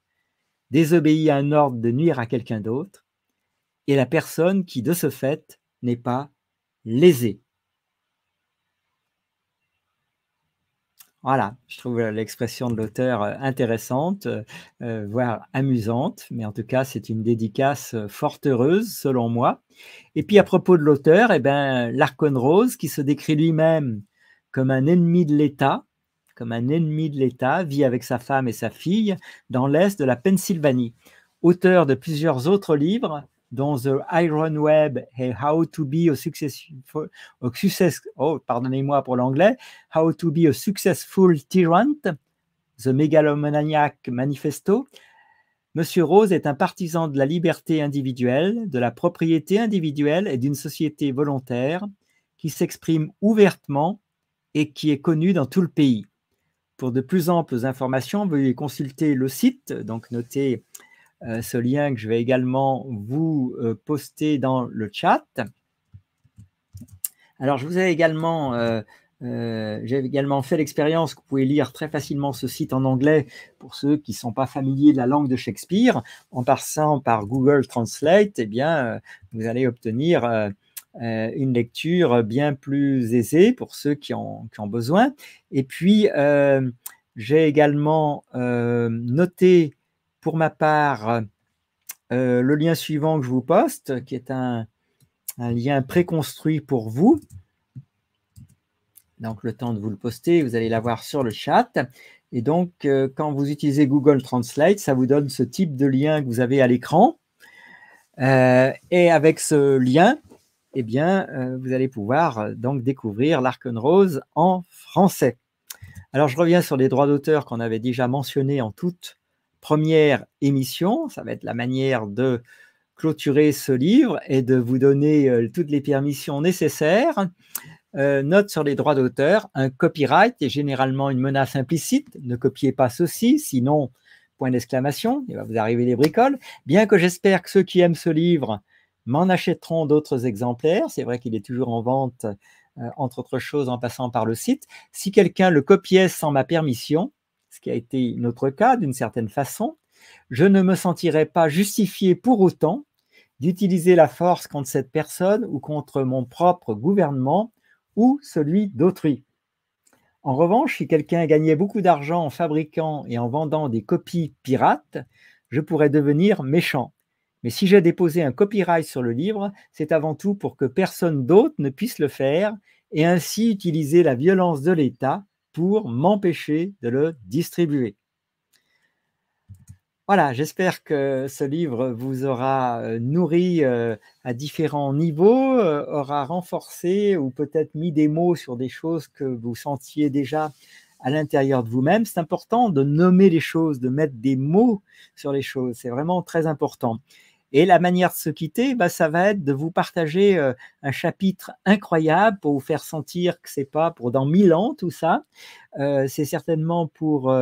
désobéit à un ordre de nuire à quelqu'un d'autre. Et la personne qui, de ce fait, n'est pas lésée. Voilà, je trouve l'expression de l'auteur intéressante, voire amusante, mais en tout cas, c'est une dédicace fort heureuse, selon moi. Et puis, à propos de l'auteur, eh ben, l'Arconne Rose, qui se décrit lui-même comme un ennemi de l'État, vit avec sa femme et sa fille dans l'est de la Pennsylvanie. Auteur de plusieurs autres livres, dont The Iron Web et How to be a Successful Tyrant, The Megalomaniac Manifesto. Monsieur Rose est un partisan de la liberté individuelle, de la propriété individuelle et d'une société volontaire qui s'exprime ouvertement et qui est connue dans tout le pays. Pour de plus amples informations, veuillez consulter le site, donc notez ce lien que je vais également vous poster dans le chat. Alors, je vous ai également, j'ai également fait l'expérience que vous pouvez lire très facilement ce site en anglais pour ceux qui ne sont pas familiers de la langue de Shakespeare. En passant par Google Translate, eh bien, vous allez obtenir une lecture bien plus aisée pour ceux qui ont besoin. Et puis, j'ai également noté pour ma part le lien suivant que je vous poste, qui est un lien préconstruit pour vous. Donc, le temps de vous le poster, vous allez l'avoir sur le chat. Et donc, quand vous utilisez Google Translate, ça vous donne ce type de lien que vous avez à l'écran. Et avec ce lien, eh bien, vous allez pouvoir donc découvrir l'Arconne Rose en français. Alors, je reviens sur les droits d'auteur qu'on avait déjà mentionnés en toute première émission. Ça va être la manière de clôturer ce livre et de vous donner toutes les permissions nécessaires. Note sur les droits d'auteur, un copyright est généralement une menace implicite. Ne copiez pas ceci, sinon, point d'exclamation, il va vous arriver des bricoles. Bien que j'espère que ceux qui aiment ce livre m'en achèteront d'autres exemplaires. C'est vrai qu'il est toujours en vente, entre autres choses, en passant par le site. Si quelqu'un le copiait sans ma permission, ce qui a été notre cas d'une certaine façon, je ne me sentirais pas justifié pour autant d'utiliser la force contre cette personne ou contre mon propre gouvernement ou celui d'autrui. En revanche, si quelqu'un gagnait beaucoup d'argent en fabriquant et en vendant des copies pirates, je pourrais devenir méchant. Mais si j'ai déposé un copyright sur le livre, c'est avant tout pour que personne d'autre ne puisse le faire et ainsi utiliser la violence de l'État pour m'empêcher de le distribuer. Voilà, j'espère que ce livre vous aura nourri à différents niveaux, aura renforcé ou peut-être mis des mots sur des choses que vous sentiez déjà à l'intérieur de vous-même. C'est important de nommer les choses, de mettre des mots sur les choses. C'est vraiment très important. Et la manière de se quitter, ça va être de vous partager un chapitre incroyable pour vous faire sentir que c'est pas pour dans 1000 ans tout ça. C'est certainement pour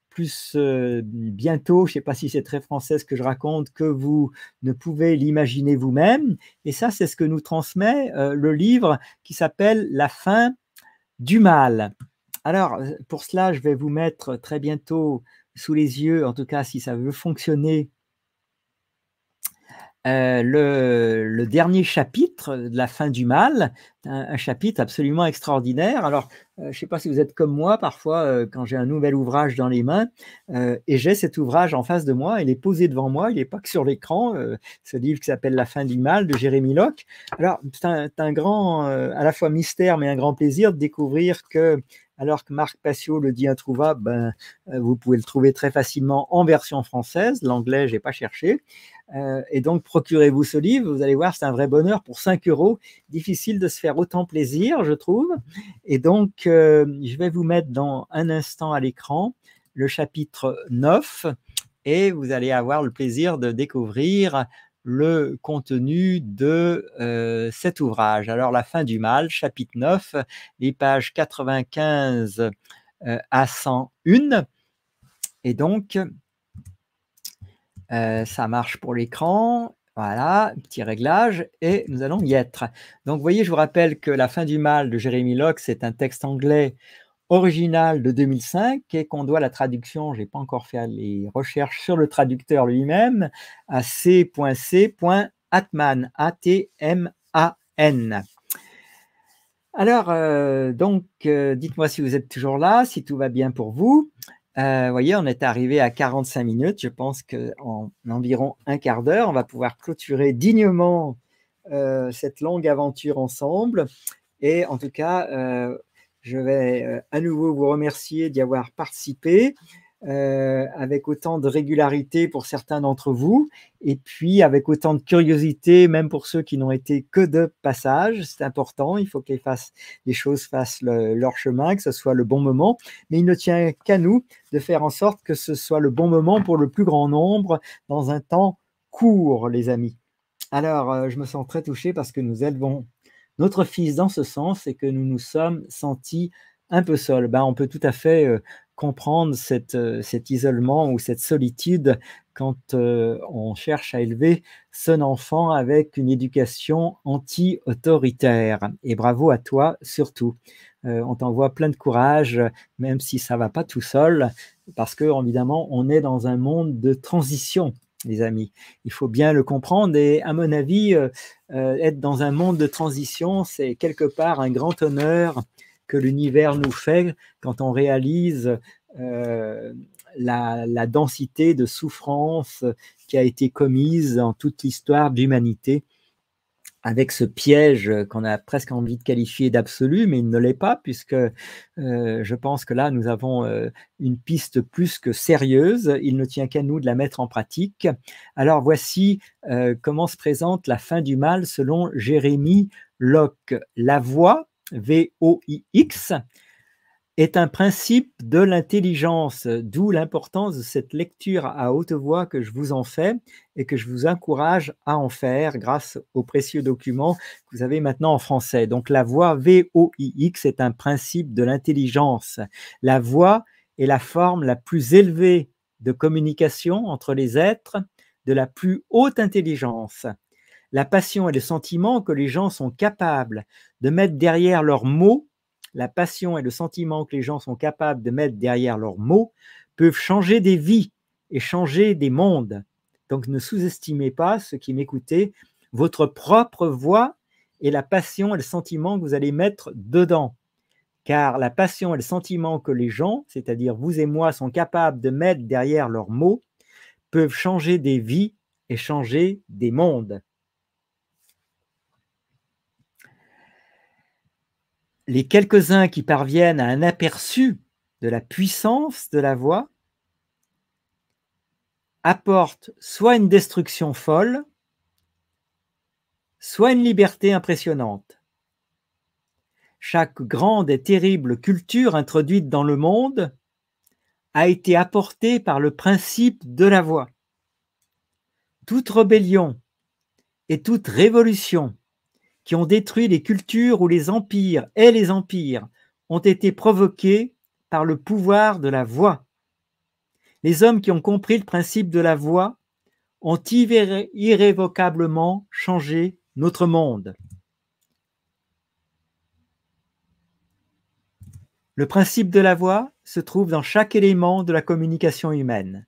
plus bientôt, je ne sais pas si c'est très français ce que je raconte, que vous ne pouvez l'imaginer vous-même. Et ça, c'est ce que nous transmet le livre qui s'appelle « La fin du mal ». Alors, pour cela, je vais vous mettre très bientôt sous les yeux, en tout cas si ça veut fonctionner, le dernier chapitre de La fin du mal, un chapitre absolument extraordinaire. Alors, je ne sais pas si vous êtes comme moi, parfois, quand j'ai un nouvel ouvrage dans les mains, et j'ai cet ouvrage en face de moi, il est posé devant moi, il n'est pas que sur l'écran, ce livre qui s'appelle La fin du mal de Jérémie Locke. Alors, c'est un grand, à la fois mystère, mais un grand plaisir de découvrir que, alors que Marc Passio le dit introuvable, vous pouvez le trouver très facilement en version française. L'anglais, je n'ai pas cherché. Et donc, procurez-vous ce livre. Vous allez voir, c'est un vrai bonheur pour 5 €. Difficile de se faire autant plaisir, je trouve. Et donc, je vais vous mettre dans un instant à l'écran le chapitre 9 et vous allez avoir le plaisir de découvrir le contenu de cet ouvrage. Alors, La fin du mal, chapitre 9, les pages 95 à 101. Et donc, ça marche pour l'écran. Voilà, petit réglage et nous allons y être. Donc, vous voyez, je vous rappelle que La fin du mal de Jérémie Locke, c'est un texte anglais original de 2005 et qu'on doit la traduction, je n'ai pas encore fait les recherches sur le traducteur lui-même, à c.c.atman, A-T-M-A-N. Alors, dites-moi si vous êtes toujours là, si tout va bien pour vous. Vous voyez, on est arrivé à 45 minutes. Je pense qu'en environ un quart d'heure, on va pouvoir clôturer dignement cette longue aventure ensemble. Et en tout cas, je vais à nouveau vous remercier d'y avoir participé avec autant de régularité pour certains d'entre vous et puis avec autant de curiosité, même pour ceux qui n'ont été que de passage. C'est important, il faut que les choses fassent leur chemin, que ce soit le bon moment, mais il ne tient qu'à nous de faire en sorte que ce soit le bon moment pour le plus grand nombre dans un temps court, les amis. Alors, je me sens très touché parce que nous élevons notre fils dans ce sens et que nous nous sommes sentis un peu seuls. On peut tout à fait comprendre cet isolement ou cette solitude quand on cherche à élever son enfant avec une éducation anti-autoritaire. Et bravo à toi surtout. On t'envoie plein de courage, même si ça ne va pas tout seul, parce que évidemment, on est dans un monde de transition, les amis. Il faut bien le comprendre et à mon avis, être dans un monde de transition, c'est quelque part un grand honneur que l'univers nous fait quand on réalise la densité de souffrance qui a été commise dans toute l'histoire de l'humanité avec ce piège qu'on a presque envie de qualifier d'absolu, mais il ne l'est pas, puisque je pense que là, nous avons une piste plus que sérieuse. Il ne tient qu'à nous de la mettre en pratique. Alors, voici comment se présente la fin du mal selon Jérémie Locke. La voix, V-O-I-X, est un principe de l'intelligence, d'où l'importance de cette lecture à haute voix que je vous en fais et que je vous encourage à en faire grâce aux précieux documents que vous avez maintenant en français. Donc la voix VOIX est un principe de l'intelligence. La voix est la forme la plus élevée de communication entre les êtres de la plus haute intelligence. La passion et le sentiment que les gens sont capables de mettre derrière leurs mots, la passion et le sentiment que les gens sont capables de mettre derrière leurs mots peuvent changer des vies et changer des mondes. Donc ne sous-estimez pas, ceux qui m'écoutez, votre propre voix et la passion et le sentiment que vous allez mettre dedans. Car la passion et le sentiment que les gens, c'est-à-dire vous et moi, sont capables de mettre derrière leurs mots, peuvent changer des vies et changer des mondes. Les quelques-uns qui parviennent à un aperçu de la puissance de la voix apportent soit une destruction folle, soit une liberté impressionnante. Chaque grande et terrible culture introduite dans le monde a été apportée par le principe de la voix. Toute rébellion et toute révolution qui ont détruit les cultures ou les empires ont été provoquées par le pouvoir de la voix. Les hommes qui ont compris le principe de la voix ont irrévocablement changé notre monde. Le principe de la voix se trouve dans chaque élément de la communication humaine.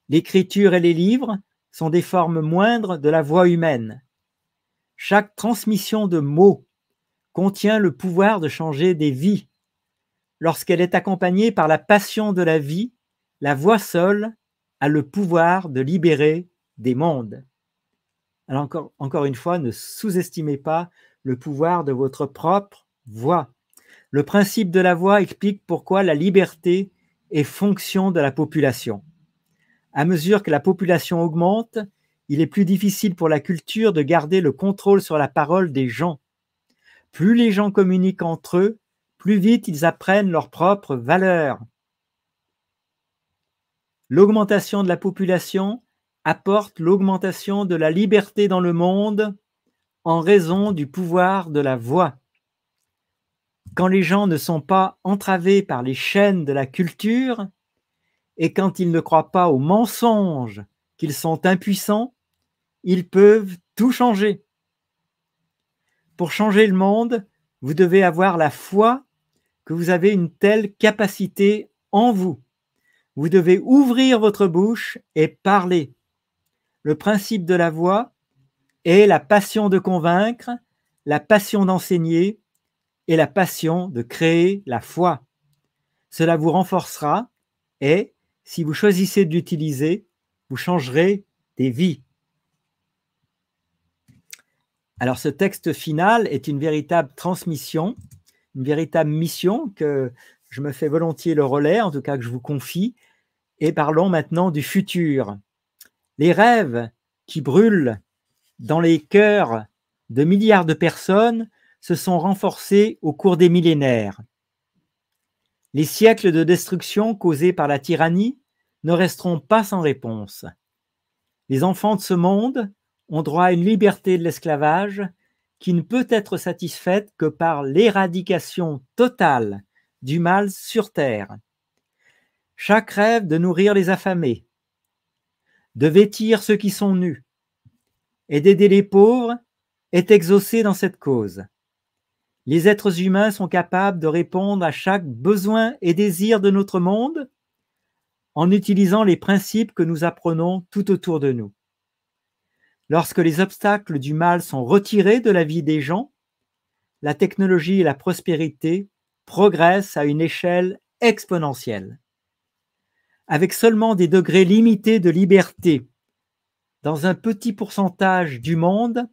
L'écriture et les livres sont des formes moindres de la voix humaine. Chaque transmission de mots contient le pouvoir de changer des vies. Lorsqu'elle est accompagnée par la passion de la vie, la voix seule a le pouvoir de libérer des mondes. Alors encore une fois, ne sous-estimez pas le pouvoir de votre propre voix. Le principe de la voix explique pourquoi la liberté est fonction de la population. À mesure que la population augmente, il est plus difficile pour la culture de garder le contrôle sur la parole des gens. Plus les gens communiquent entre eux, plus vite ils apprennent leurs propres valeurs. L'augmentation de la population apporte l'augmentation de la liberté dans le monde en raison du pouvoir de la voix. Quand les gens ne sont pas entravés par les chaînes de la culture et quand ils ne croient pas aux mensonges qu'ils sont impuissants, ils peuvent tout changer. Pour changer le monde, vous devez avoir la foi que vous avez une telle capacité en vous. Vous devez ouvrir votre bouche et parler. Le principe de la voix est la passion de convaincre, la passion d'enseigner et la passion de créer la foi. Cela vous renforcera et, si vous choisissez de l'utiliser, vous changerez des vies. Alors ce texte final est une véritable transmission, une véritable mission que je me fais volontiers le relais, en tout cas que je vous confie, et parlons maintenant du futur. Les rêves qui brûlent dans les cœurs de milliards de personnes se sont renforcés au cours des millénaires. Les siècles de destruction causés par la tyrannie ne resteront pas sans réponse. Les enfants de ce monde ont droit à une liberté de l'esclavage qui ne peut être satisfaite que par l'éradication totale du mal sur terre. Chaque rêve de nourrir les affamés, de vêtir ceux qui sont nus et d'aider les pauvres est exaucé dans cette cause. Les êtres humains sont capables de répondre à chaque besoin et désir de notre monde en utilisant les principes que nous apprenons tout autour de nous. Lorsque les obstacles du mal sont retirés de la vie des gens, la technologie et la prospérité progressent à une échelle exponentielle. Avec seulement des degrés limités de liberté dans un petit pourcentage du monde,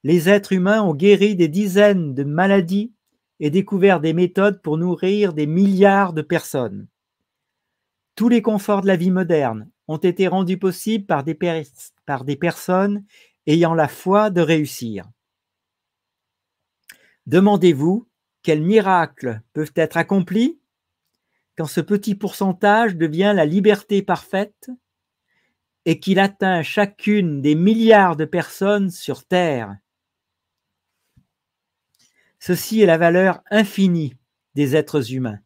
les êtres humains ont guéri des dizaines de maladies et découvert des méthodes pour nourrir des milliards de personnes. Tous les conforts de la vie moderne ont été rendus possibles par des personnes ayant la foi de réussir. Demandez-vous quels miracles peuvent être accomplis quand ce petit pourcentage devient la liberté parfaite et qu'il atteint chacune des milliards de personnes sur Terre. Ceci est la valeur infinie des êtres humains.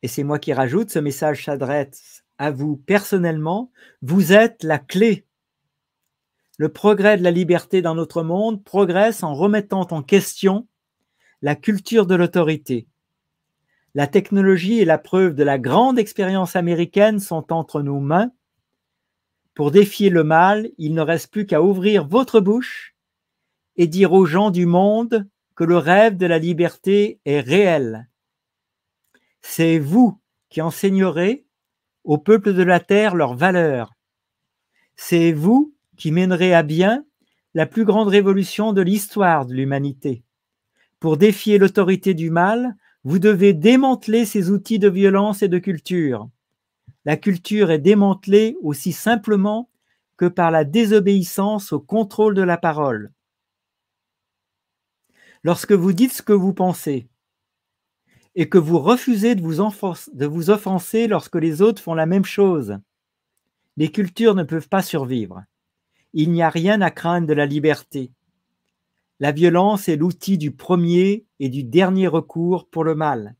Et c'est moi qui rajoute, ce message s'adresse à vous personnellement, vous êtes la clé. Le progrès de la liberté dans notre monde progresse en remettant en question la culture de l'autorité. La technologie et la preuve de la grande expérience américaine sont entre nos mains. Pour défier le mal, il ne reste plus qu'à ouvrir votre bouche et dire aux gens du monde que le rêve de la liberté est réel. C'est vous qui enseignerez au peuple de la terre leurs valeurs. C'est vous qui mènerez à bien la plus grande révolution de l'histoire de l'humanité. Pour défier l'autorité du mal, vous devez démanteler ces outils de violence et de culture. La culture est démantelée aussi simplement que par la désobéissance au contrôle de la parole. Lorsque vous dites ce que vous pensez et que vous refusez de vous offenser lorsque les autres font la même chose, les cultures ne peuvent pas survivre. Il n'y a rien à craindre de la liberté. La violence est l'outil du premier et du dernier recours pour le mal.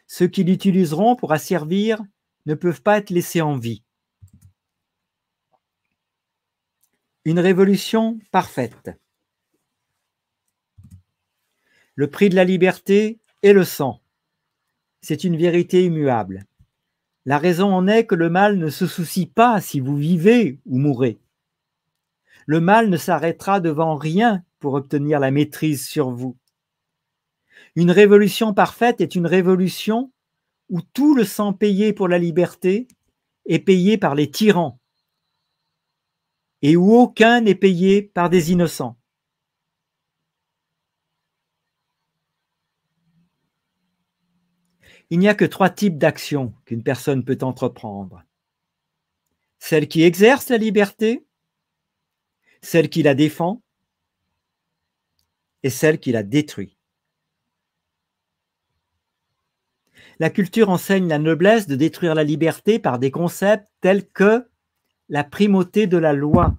Ceux qui l'utiliseront pour asservir ne peuvent pas être laissés en vie. Une révolution parfaite. Le prix de la liberté est le sang. C'est une vérité immuable. La raison en est que le mal ne se soucie pas si vous vivez ou mourrez. Le mal ne s'arrêtera devant rien pour obtenir la maîtrise sur vous. Une révolution parfaite est une révolution où tout le sang payé pour la liberté est payé par les tyrans et où aucun n'est payé par des innocents. Il n'y a que 3 types d'actions qu'une personne peut entreprendre. Celle qui exerce la liberté, celle qui la défend et celle qui la détruit. La culture enseigne la noblesse de détruire la liberté par des concepts tels que la primauté de la loi.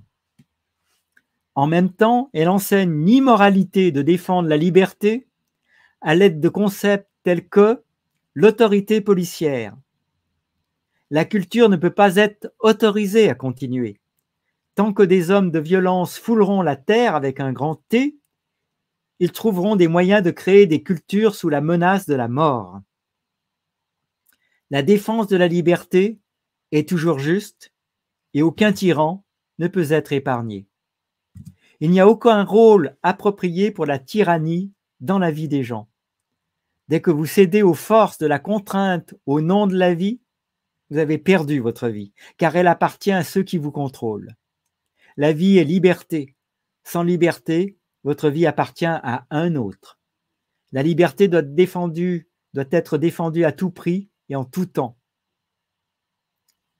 En même temps, elle enseigne l'immoralité de défendre la liberté à l'aide de concepts tels que l'autorité policière. La culture ne peut pas être autorisée à continuer. Tant que des hommes de violence fouleront la terre avec un grand T, ils trouveront des moyens de créer des cultures sous la menace de la mort. La défense de la liberté est toujours juste et aucun tyran ne peut être épargné. Il n'y a aucun rôle approprié pour la tyrannie dans la vie des gens. Dès que vous cédez aux forces de la contrainte au nom de la vie, vous avez perdu votre vie, car elle appartient à ceux qui vous contrôlent. La vie est liberté. Sans liberté, votre vie appartient à un autre. La liberté doit être défendue à tout prix et en tout temps.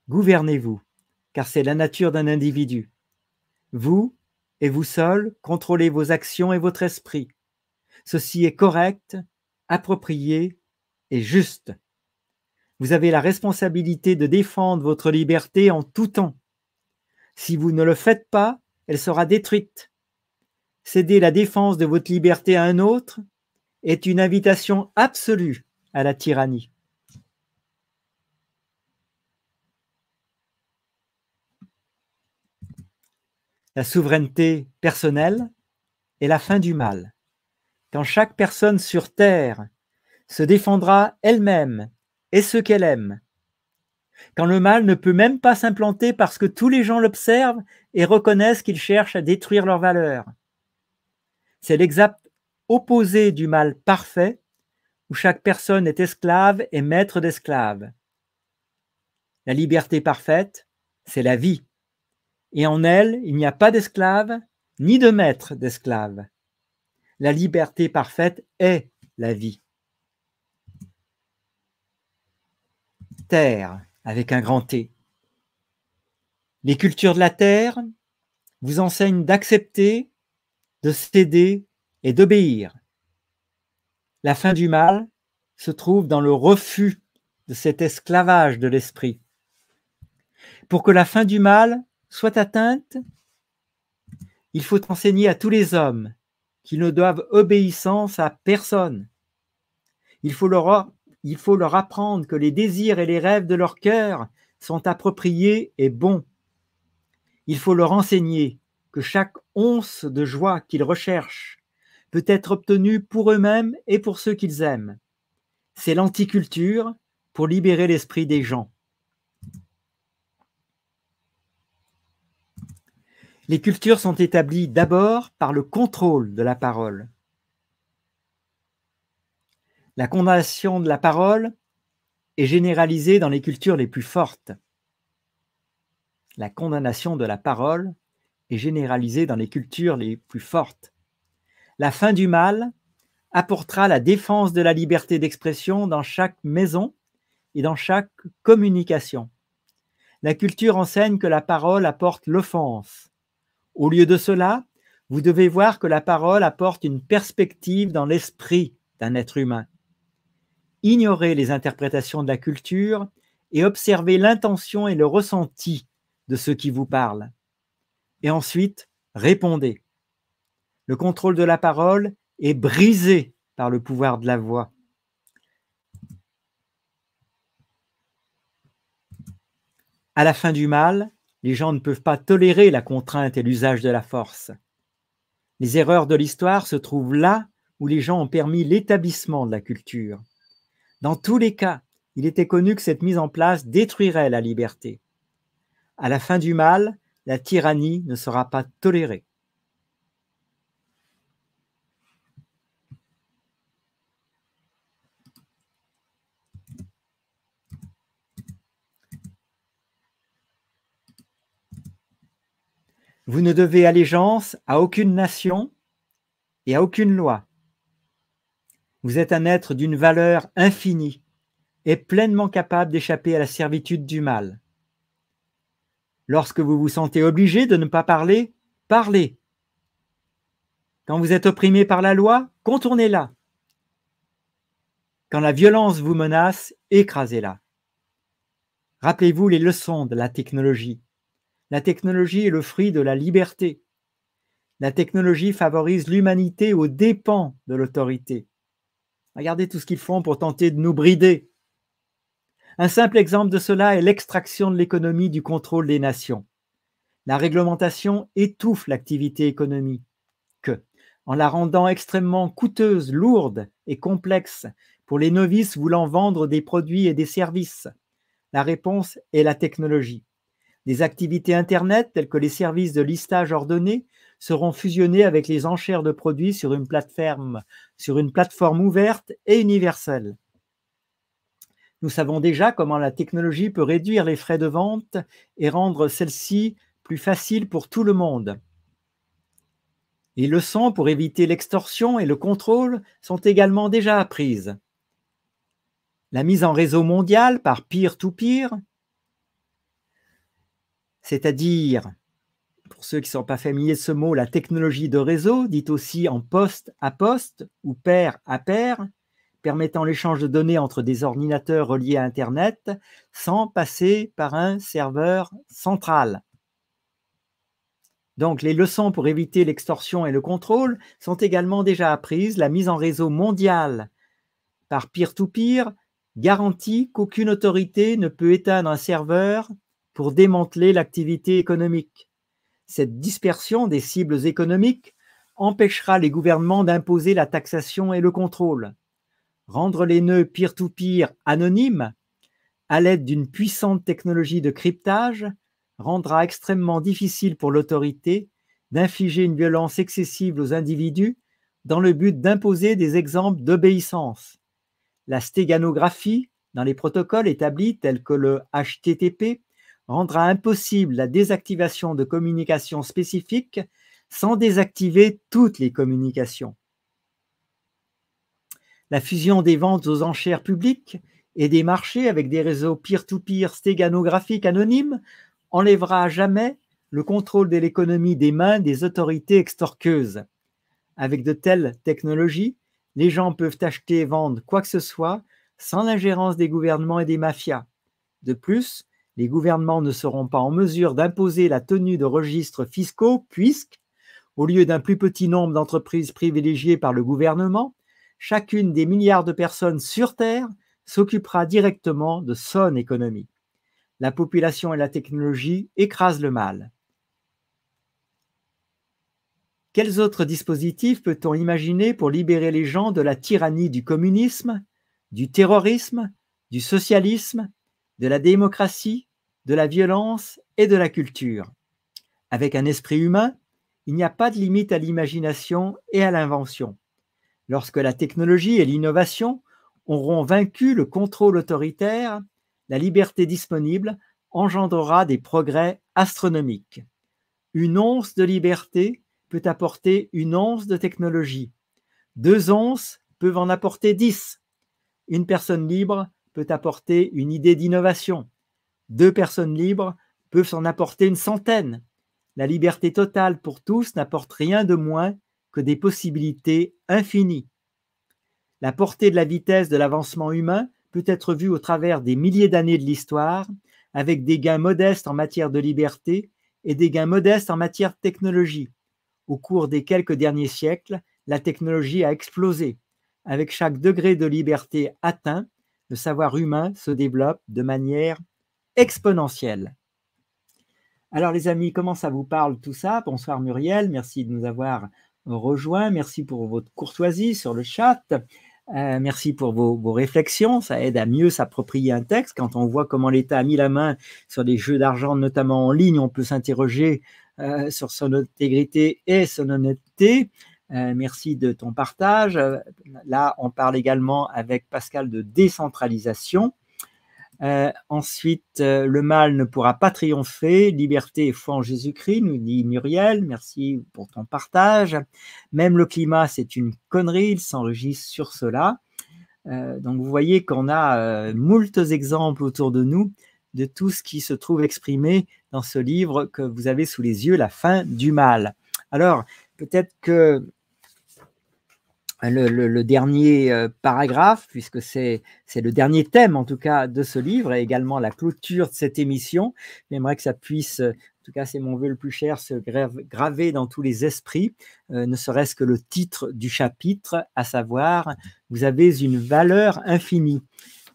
Gouvernez-vous, car c'est la nature d'un individu. Vous, et vous seul, contrôlez vos actions et votre esprit. Ceci est correct, approprié et juste. Vous avez la responsabilité de défendre votre liberté en tout temps. Si vous ne le faites pas, elle sera détruite. Céder la défense de votre liberté à un autre est une invitation absolue à la tyrannie. La souveraineté personnelle est la fin du mal. Quand chaque personne sur Terre se défendra elle-même et ce qu'elle aime, quand le mal ne peut même pas s'implanter parce que tous les gens l'observent et reconnaissent qu'il cherche à détruire leurs valeurs. C'est l'exact opposé du mal parfait, où chaque personne est esclave et maître d'esclaves. La liberté parfaite, c'est la vie, et en elle, il n'y a pas d'esclave ni de maître d'esclaves. La liberté parfaite est la vie. Terre, avec un grand T. Les cultures de la terre vous enseignent d'accepter, de céder et d'obéir. La fin du mal se trouve dans le refus de cet esclavage de l'esprit. Pour que la fin du mal soit atteinte, il faut enseigner à tous les hommes qu'ils ne doivent obéissance à personne. Il faut leur apprendre que les désirs et les rêves de leur cœur sont appropriés et bons. Il faut leur enseigner que chaque once de joie qu'ils recherchent peut être obtenue pour eux-mêmes et pour ceux qu'ils aiment. C'est l'anticulture pour libérer l'esprit des gens. Les cultures sont établies d'abord par le contrôle de la parole. La condamnation de la parole est généralisée dans les cultures les plus fortes. La condamnation de la parole est généralisée dans les cultures les plus fortes. La fin du mal apportera la défense de la liberté d'expression dans chaque maison et dans chaque communication. La culture enseigne que la parole apporte l'offense. Au lieu de cela, vous devez voir que la parole apporte une perspective dans l'esprit d'un être humain. Ignorez les interprétations de la culture et observez l'intention et le ressenti de ceux qui vous parlent. Et ensuite, répondez. Le contrôle de la parole est brisé par le pouvoir de la voix. À la fin du mal, les gens ne peuvent pas tolérer la contrainte et l'usage de la force. Les erreurs de l'histoire se trouvent là où les gens ont permis l'établissement de la culture. Dans tous les cas, il était connu que cette mise en place détruirait la liberté. À la fin du mal, la tyrannie ne sera pas tolérée. Vous ne devez allégeance à aucune nation et à aucune loi. Vous êtes un être d'une valeur infinie et pleinement capable d'échapper à la servitude du mal. Lorsque vous vous sentez obligé de ne pas parler, parlez. Quand vous êtes opprimé par la loi, contournez-la. Quand la violence vous menace, écrasez-la. Rappelez-vous les leçons de la technologie. La technologie est le fruit de la liberté. La technologie favorise l'humanité aux dépens de l'autorité. Regardez tout ce qu'ils font pour tenter de nous brider. Un simple exemple de cela est l'extraction de l'économie du contrôle des nations. La réglementation étouffe l'activité économique, en la rendant extrêmement coûteuse, lourde et complexe pour les novices voulant vendre des produits et des services. La réponse est la technologie. Les activités Internet, telles que les services de listage ordonné, seront fusionnés avec les enchères de produits sur une plateforme ouverte et universelle. Nous savons déjà comment la technologie peut réduire les frais de vente et rendre celle-ci plus facile pour tout le monde. Les leçons pour éviter l'extorsion et le contrôle sont également déjà apprises. La mise en réseau mondial par peer-to-peer, c'est-à-dire, pour ceux qui ne sont pas familiers de ce mot, la technologie de réseau, dite aussi en poste à poste ou pair à pair, permettant l'échange de données entre des ordinateurs reliés à Internet sans passer par un serveur central. Donc, les leçons pour éviter l'extorsion et le contrôle sont également déjà apprises. La mise en réseau mondial par peer-to-peer garantit qu'aucune autorité ne peut éteindre un serveur pour démanteler l'activité économique. Cette dispersion des cibles économiques empêchera les gouvernements d'imposer la taxation et le contrôle. Rendre les nœuds peer-to-peer anonymes à l'aide d'une puissante technologie de cryptage rendra extrêmement difficile pour l'autorité d'infliger une violence excessive aux individus dans le but d'imposer des exemples d'obéissance. La stéganographie dans les protocoles établis tels que le HTTP rendra impossible la désactivation de communications spécifiques sans désactiver toutes les communications. La fusion des ventes aux enchères publiques et des marchés avec des réseaux peer-to-peer stéganographiques anonymes enlèvera à jamais le contrôle de l'économie des mains des autorités extorqueuses. Avec de telles technologies, les gens peuvent acheter et vendre quoi que ce soit sans l'ingérence des gouvernements et des mafias. De plus, les gouvernements ne seront pas en mesure d'imposer la tenue de registres fiscaux puisque, au lieu d'un plus petit nombre d'entreprises privilégiées par le gouvernement, chacune des milliards de personnes sur Terre s'occupera directement de son économie. La population et la technologie écrasent le mal. Quels autres dispositifs peut-on imaginer pour libérer les gens de la tyrannie du communisme, du terrorisme, du socialisme, de la démocratie, de la violence et de la culture? Avec un esprit humain, il n'y a pas de limite à l'imagination et à l'invention. Lorsque la technologie et l'innovation auront vaincu le contrôle autoritaire, la liberté disponible engendrera des progrès astronomiques. Une once de liberté peut apporter une once de technologie. 2 onces peuvent en apporter 10. Une personne libre peut apporter une idée d'innovation. 2 personnes libres peuvent en apporter une centaine. La liberté totale pour tous n'apporte rien de moins que des possibilités infinies. La portée de la vitesse de l'avancement humain peut être vue au travers des milliers d'années de l'histoire, avec des gains modestes en matière de liberté et des gains modestes en matière de technologie. Au cours des quelques derniers siècles, la technologie a explosé. Avec chaque degré de liberté atteint, le savoir humain se développe de manière exponentielle. Alors les amis, comment ça vous parle tout ça? Bonsoir Muriel, merci de nous avoir rejoints, merci pour votre courtoisie sur le chat. Merci pour vos réflexions. Ça aide à mieux s'approprier un texte. Quand on voit comment l'État a mis la main sur des jeux d'argent, notamment en ligne, on peut s'interroger sur son intégrité et son honnêteté. Merci de ton partage. Là, on parle également avec Pascal de décentralisation. Ensuite, le mal ne pourra pas triompher. Liberté et foi en Jésus-Christ, nous dit Muriel. Merci pour ton partage. Même le climat, c'est une connerie. Il s'enregistre sur cela. Donc, vous voyez qu'on a moultes exemples autour de nous de tout ce qui se trouve exprimé dans ce livre que vous avez sous les yeux, La fin du mal. Alors, peut-être que le dernier paragraphe, puisque c'est le dernier thème en tout cas de ce livre et également la clôture de cette émission. J'aimerais que ça puisse, en tout cas c'est mon vœu le plus cher, se graver dans tous les esprits, ne serait-ce que le titre du chapitre, à savoir « Vous avez une valeur infinie ».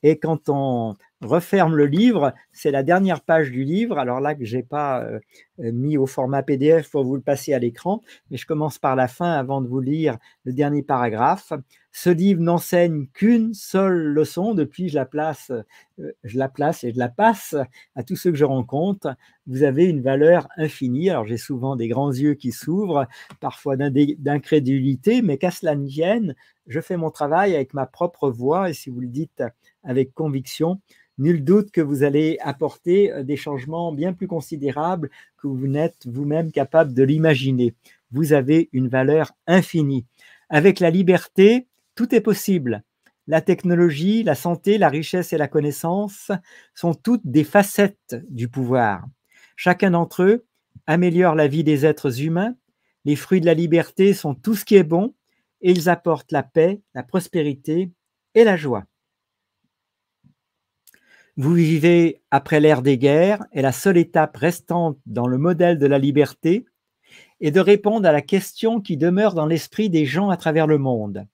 Et quand on referme le livre, c'est la dernière page du livre, alors là que je n'ai pas mis au format PDF pour vous le passer à l'écran, mais je commence par la fin avant de vous lire le dernier paragraphe. Ce livre n'enseigne qu'une seule leçon, depuis je la place et je la passe à tous ceux que je rencontre. Vous avez une valeur infinie. Alors j'ai souvent des grands yeux qui s'ouvrent, parfois d'incrédulité, mais qu'à cela ne tienne, je fais mon travail avec ma propre voix, et si vous le dites avec conviction, nul doute que vous allez apporter des changements bien plus considérables que vous n'êtes vous-même capable de l'imaginer. Vous avez une valeur infinie. Avec la liberté, tout est possible. La technologie, la santé, la richesse et la connaissance sont toutes des facettes du pouvoir. Chacun d'entre eux améliore la vie des êtres humains. Les fruits de la liberté sont tout ce qui est bon et ils apportent la paix, la prospérité et la joie. Vous vivez après l'ère des guerres et la seule étape restante dans le modèle de la liberté est de répondre à la question qui demeure dans l'esprit des gens à travers le monde.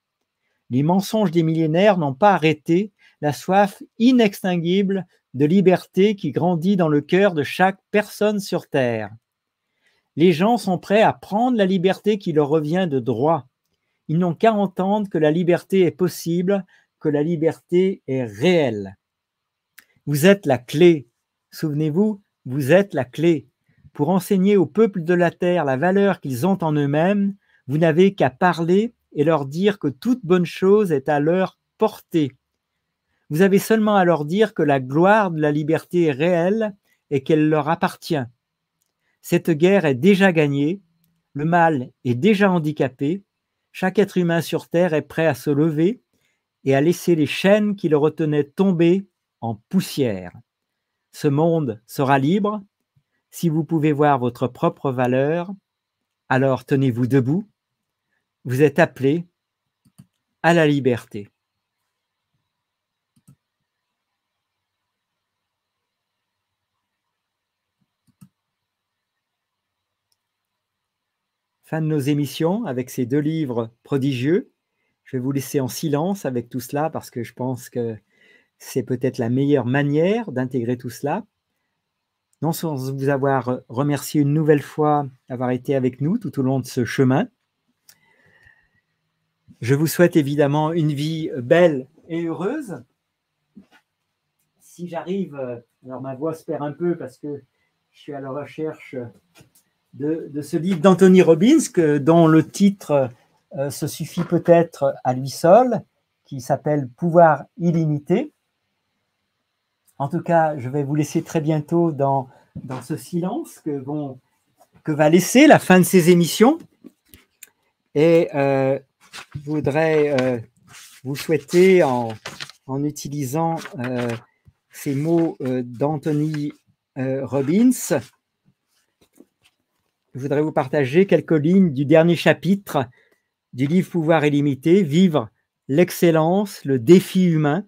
Les mensonges des millénaires n'ont pas arrêté la soif inextinguible de liberté qui grandit dans le cœur de chaque personne sur Terre. Les gens sont prêts à prendre la liberté qui leur revient de droit. Ils n'ont qu'à entendre que la liberté est possible, que la liberté est réelle. Vous êtes la clé. Souvenez-vous, vous êtes la clé. Pour enseigner au peuple de la terre la valeur qu'ils ont en eux-mêmes, vous n'avez qu'à parler et leur dire que toute bonne chose est à leur portée. Vous avez seulement à leur dire que la gloire de la liberté est réelle et qu'elle leur appartient. Cette guerre est déjà gagnée, le mal est déjà handicapé, chaque être humain sur terre est prêt à se lever et à laisser les chaînes qui le retenaient tomber en poussière. Ce monde sera libre. Si vous pouvez voir votre propre valeur, alors tenez-vous debout. Vous êtes appelés à la liberté. Fin de nos émissions avec ces 2 livres prodigieux. Je vais vous laisser en silence avec tout cela parce que je pense que c'est peut-être la meilleure manière d'intégrer tout cela. Non sans vous avoir remercié une nouvelle fois d'avoir été avec nous tout au long de ce chemin. Je vous souhaite évidemment une vie belle et heureuse. Si j'arrive, alors ma voix se perd un peu parce que je suis à la recherche de ce livre d'Anthony Robbins, dont le titre se suffit peut-être à lui seul, qui s'appelle « Pouvoir illimité ». En tout cas, je vais vous laisser très bientôt dans ce silence que va laisser la fin de ces émissions. Et je voudrais vous souhaiter, en utilisant ces mots d'Anthony Robbins, je voudrais vous partager quelques lignes du dernier chapitre du livre Pouvoir illimité, Vivre l'excellence, le défi humain.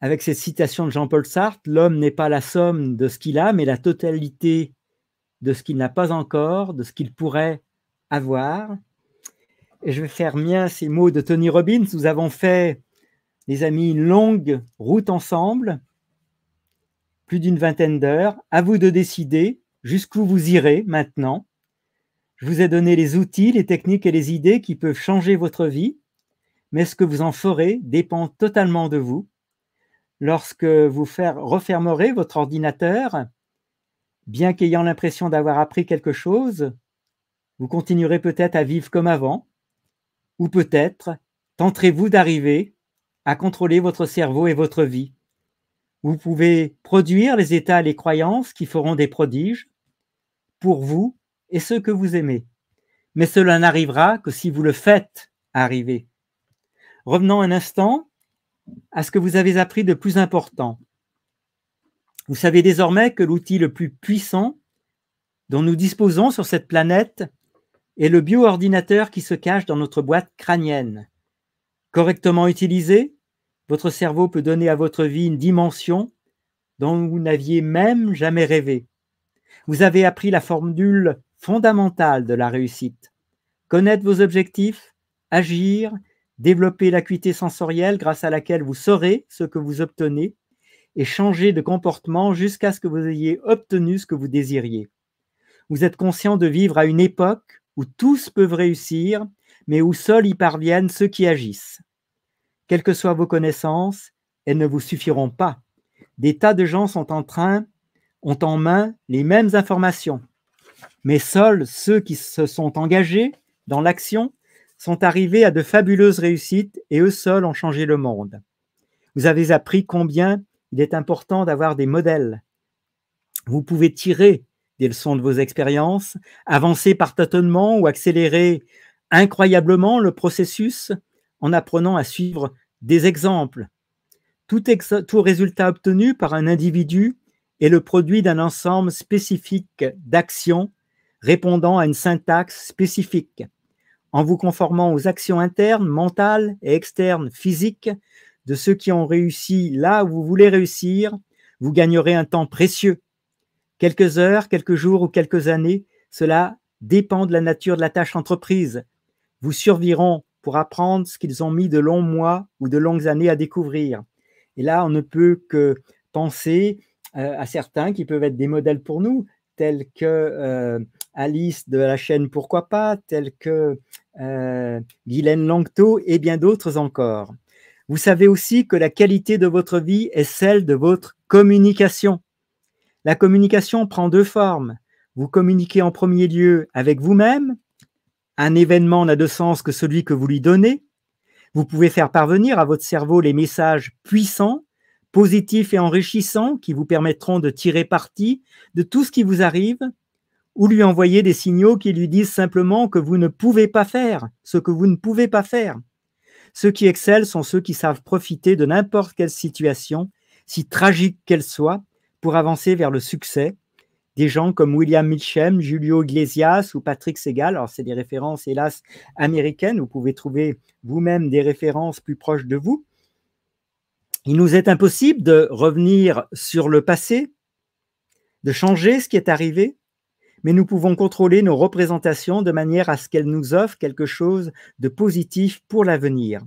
Avec cette citation de Jean-Paul Sartre, l'homme n'est pas la somme de ce qu'il a, mais la totalité de ce qu'il n'a pas encore, de ce qu'il pourrait avoir. Et je vais faire mien ces mots de Tony Robbins. Nous avons fait, les amis, une longue route ensemble, plus d'une vingtaine d'heures. À vous de décider jusqu'où vous irez maintenant. Je vous ai donné les outils, les techniques et les idées qui peuvent changer votre vie. mais ce que vous en ferez dépend totalement de vous. Lorsque vous refermerez votre ordinateur, bien qu'ayant l'impression d'avoir appris quelque chose, vous continuerez peut-être à vivre comme avant, ou peut-être tenterez-vous d'arriver à contrôler votre cerveau et votre vie. Vous pouvez produire les états et les croyances qui feront des prodiges pour vous et ceux que vous aimez. Mais cela n'arrivera que si vous le faites arriver. Revenons un instant à ce que vous avez appris de plus important. Vous savez désormais que l'outil le plus puissant dont nous disposons sur cette planète est le bioordinateur qui se cache dans notre boîte crânienne. Correctement utilisé, votre cerveau peut donner à votre vie une dimension dont vous n'aviez même jamais rêvé. Vous avez appris la formule fondamentale de la réussite. Connaître vos objectifs, agir, développer l'acuité sensorielle grâce à laquelle vous saurez ce que vous obtenez et changer de comportement jusqu'à ce que vous ayez obtenu ce que vous désiriez. Vous êtes conscient de vivre à une époque où tous peuvent réussir, mais où seuls y parviennent ceux qui agissent. Quelles que soient vos connaissances, elles ne vous suffiront pas. Des tas de gens ont en main les mêmes informations, mais seuls ceux qui se sont engagés dans l'action sont arrivés à de fabuleuses réussites et eux seuls ont changé le monde. Vous avez appris combien il est important d'avoir des modèles. Vous pouvez tirer des leçons de vos expériences, avancer par tâtonnement ou accélérer incroyablement le processus en apprenant à suivre des exemples. Tout résultat obtenu par un individu est le produit d'un ensemble spécifique d'actions répondant à une syntaxe spécifique. En vous conformant aux actions internes, mentales et externes physiques de ceux qui ont réussi là où vous voulez réussir, vous gagnerez un temps précieux. Quelques heures, quelques jours ou quelques années, cela dépend de la nature de la tâche entreprise. Vous survivront pour apprendre ce qu'ils ont mis de longs mois ou de longues années à découvrir. Et là, on ne peut que penser à certains qui peuvent être des modèles pour nous, tels que Alice de la chaîne Pourquoi pas, tels que Guylaine Langto et bien d'autres encore. Vous savez aussi que la qualité de votre vie est celle de votre communication. La communication prend deux formes. Vous communiquez en premier lieu avec vous-même. Un événement n'a de sens que celui que vous lui donnez. Vous pouvez faire parvenir à votre cerveau les messages puissants, positifs et enrichissants qui vous permettront de tirer parti de tout ce qui vous arrive, ou lui envoyer des signaux qui lui disent simplement que vous ne pouvez pas faire ce que vous ne pouvez pas faire. Ceux qui excellent sont ceux qui savent profiter de n'importe quelle situation, si tragique qu'elle soit, pour avancer vers le succès. Des gens comme William Mitchell, Julio Iglesias ou Patrick Segal. Alors, c'est des références, hélas, américaines. Vous pouvez trouver vous-même des références plus proches de vous. Il nous est impossible de revenir sur le passé, de changer ce qui est arrivé, mais nous pouvons contrôler nos représentations de manière à ce qu'elles nous offrent quelque chose de positif pour l'avenir.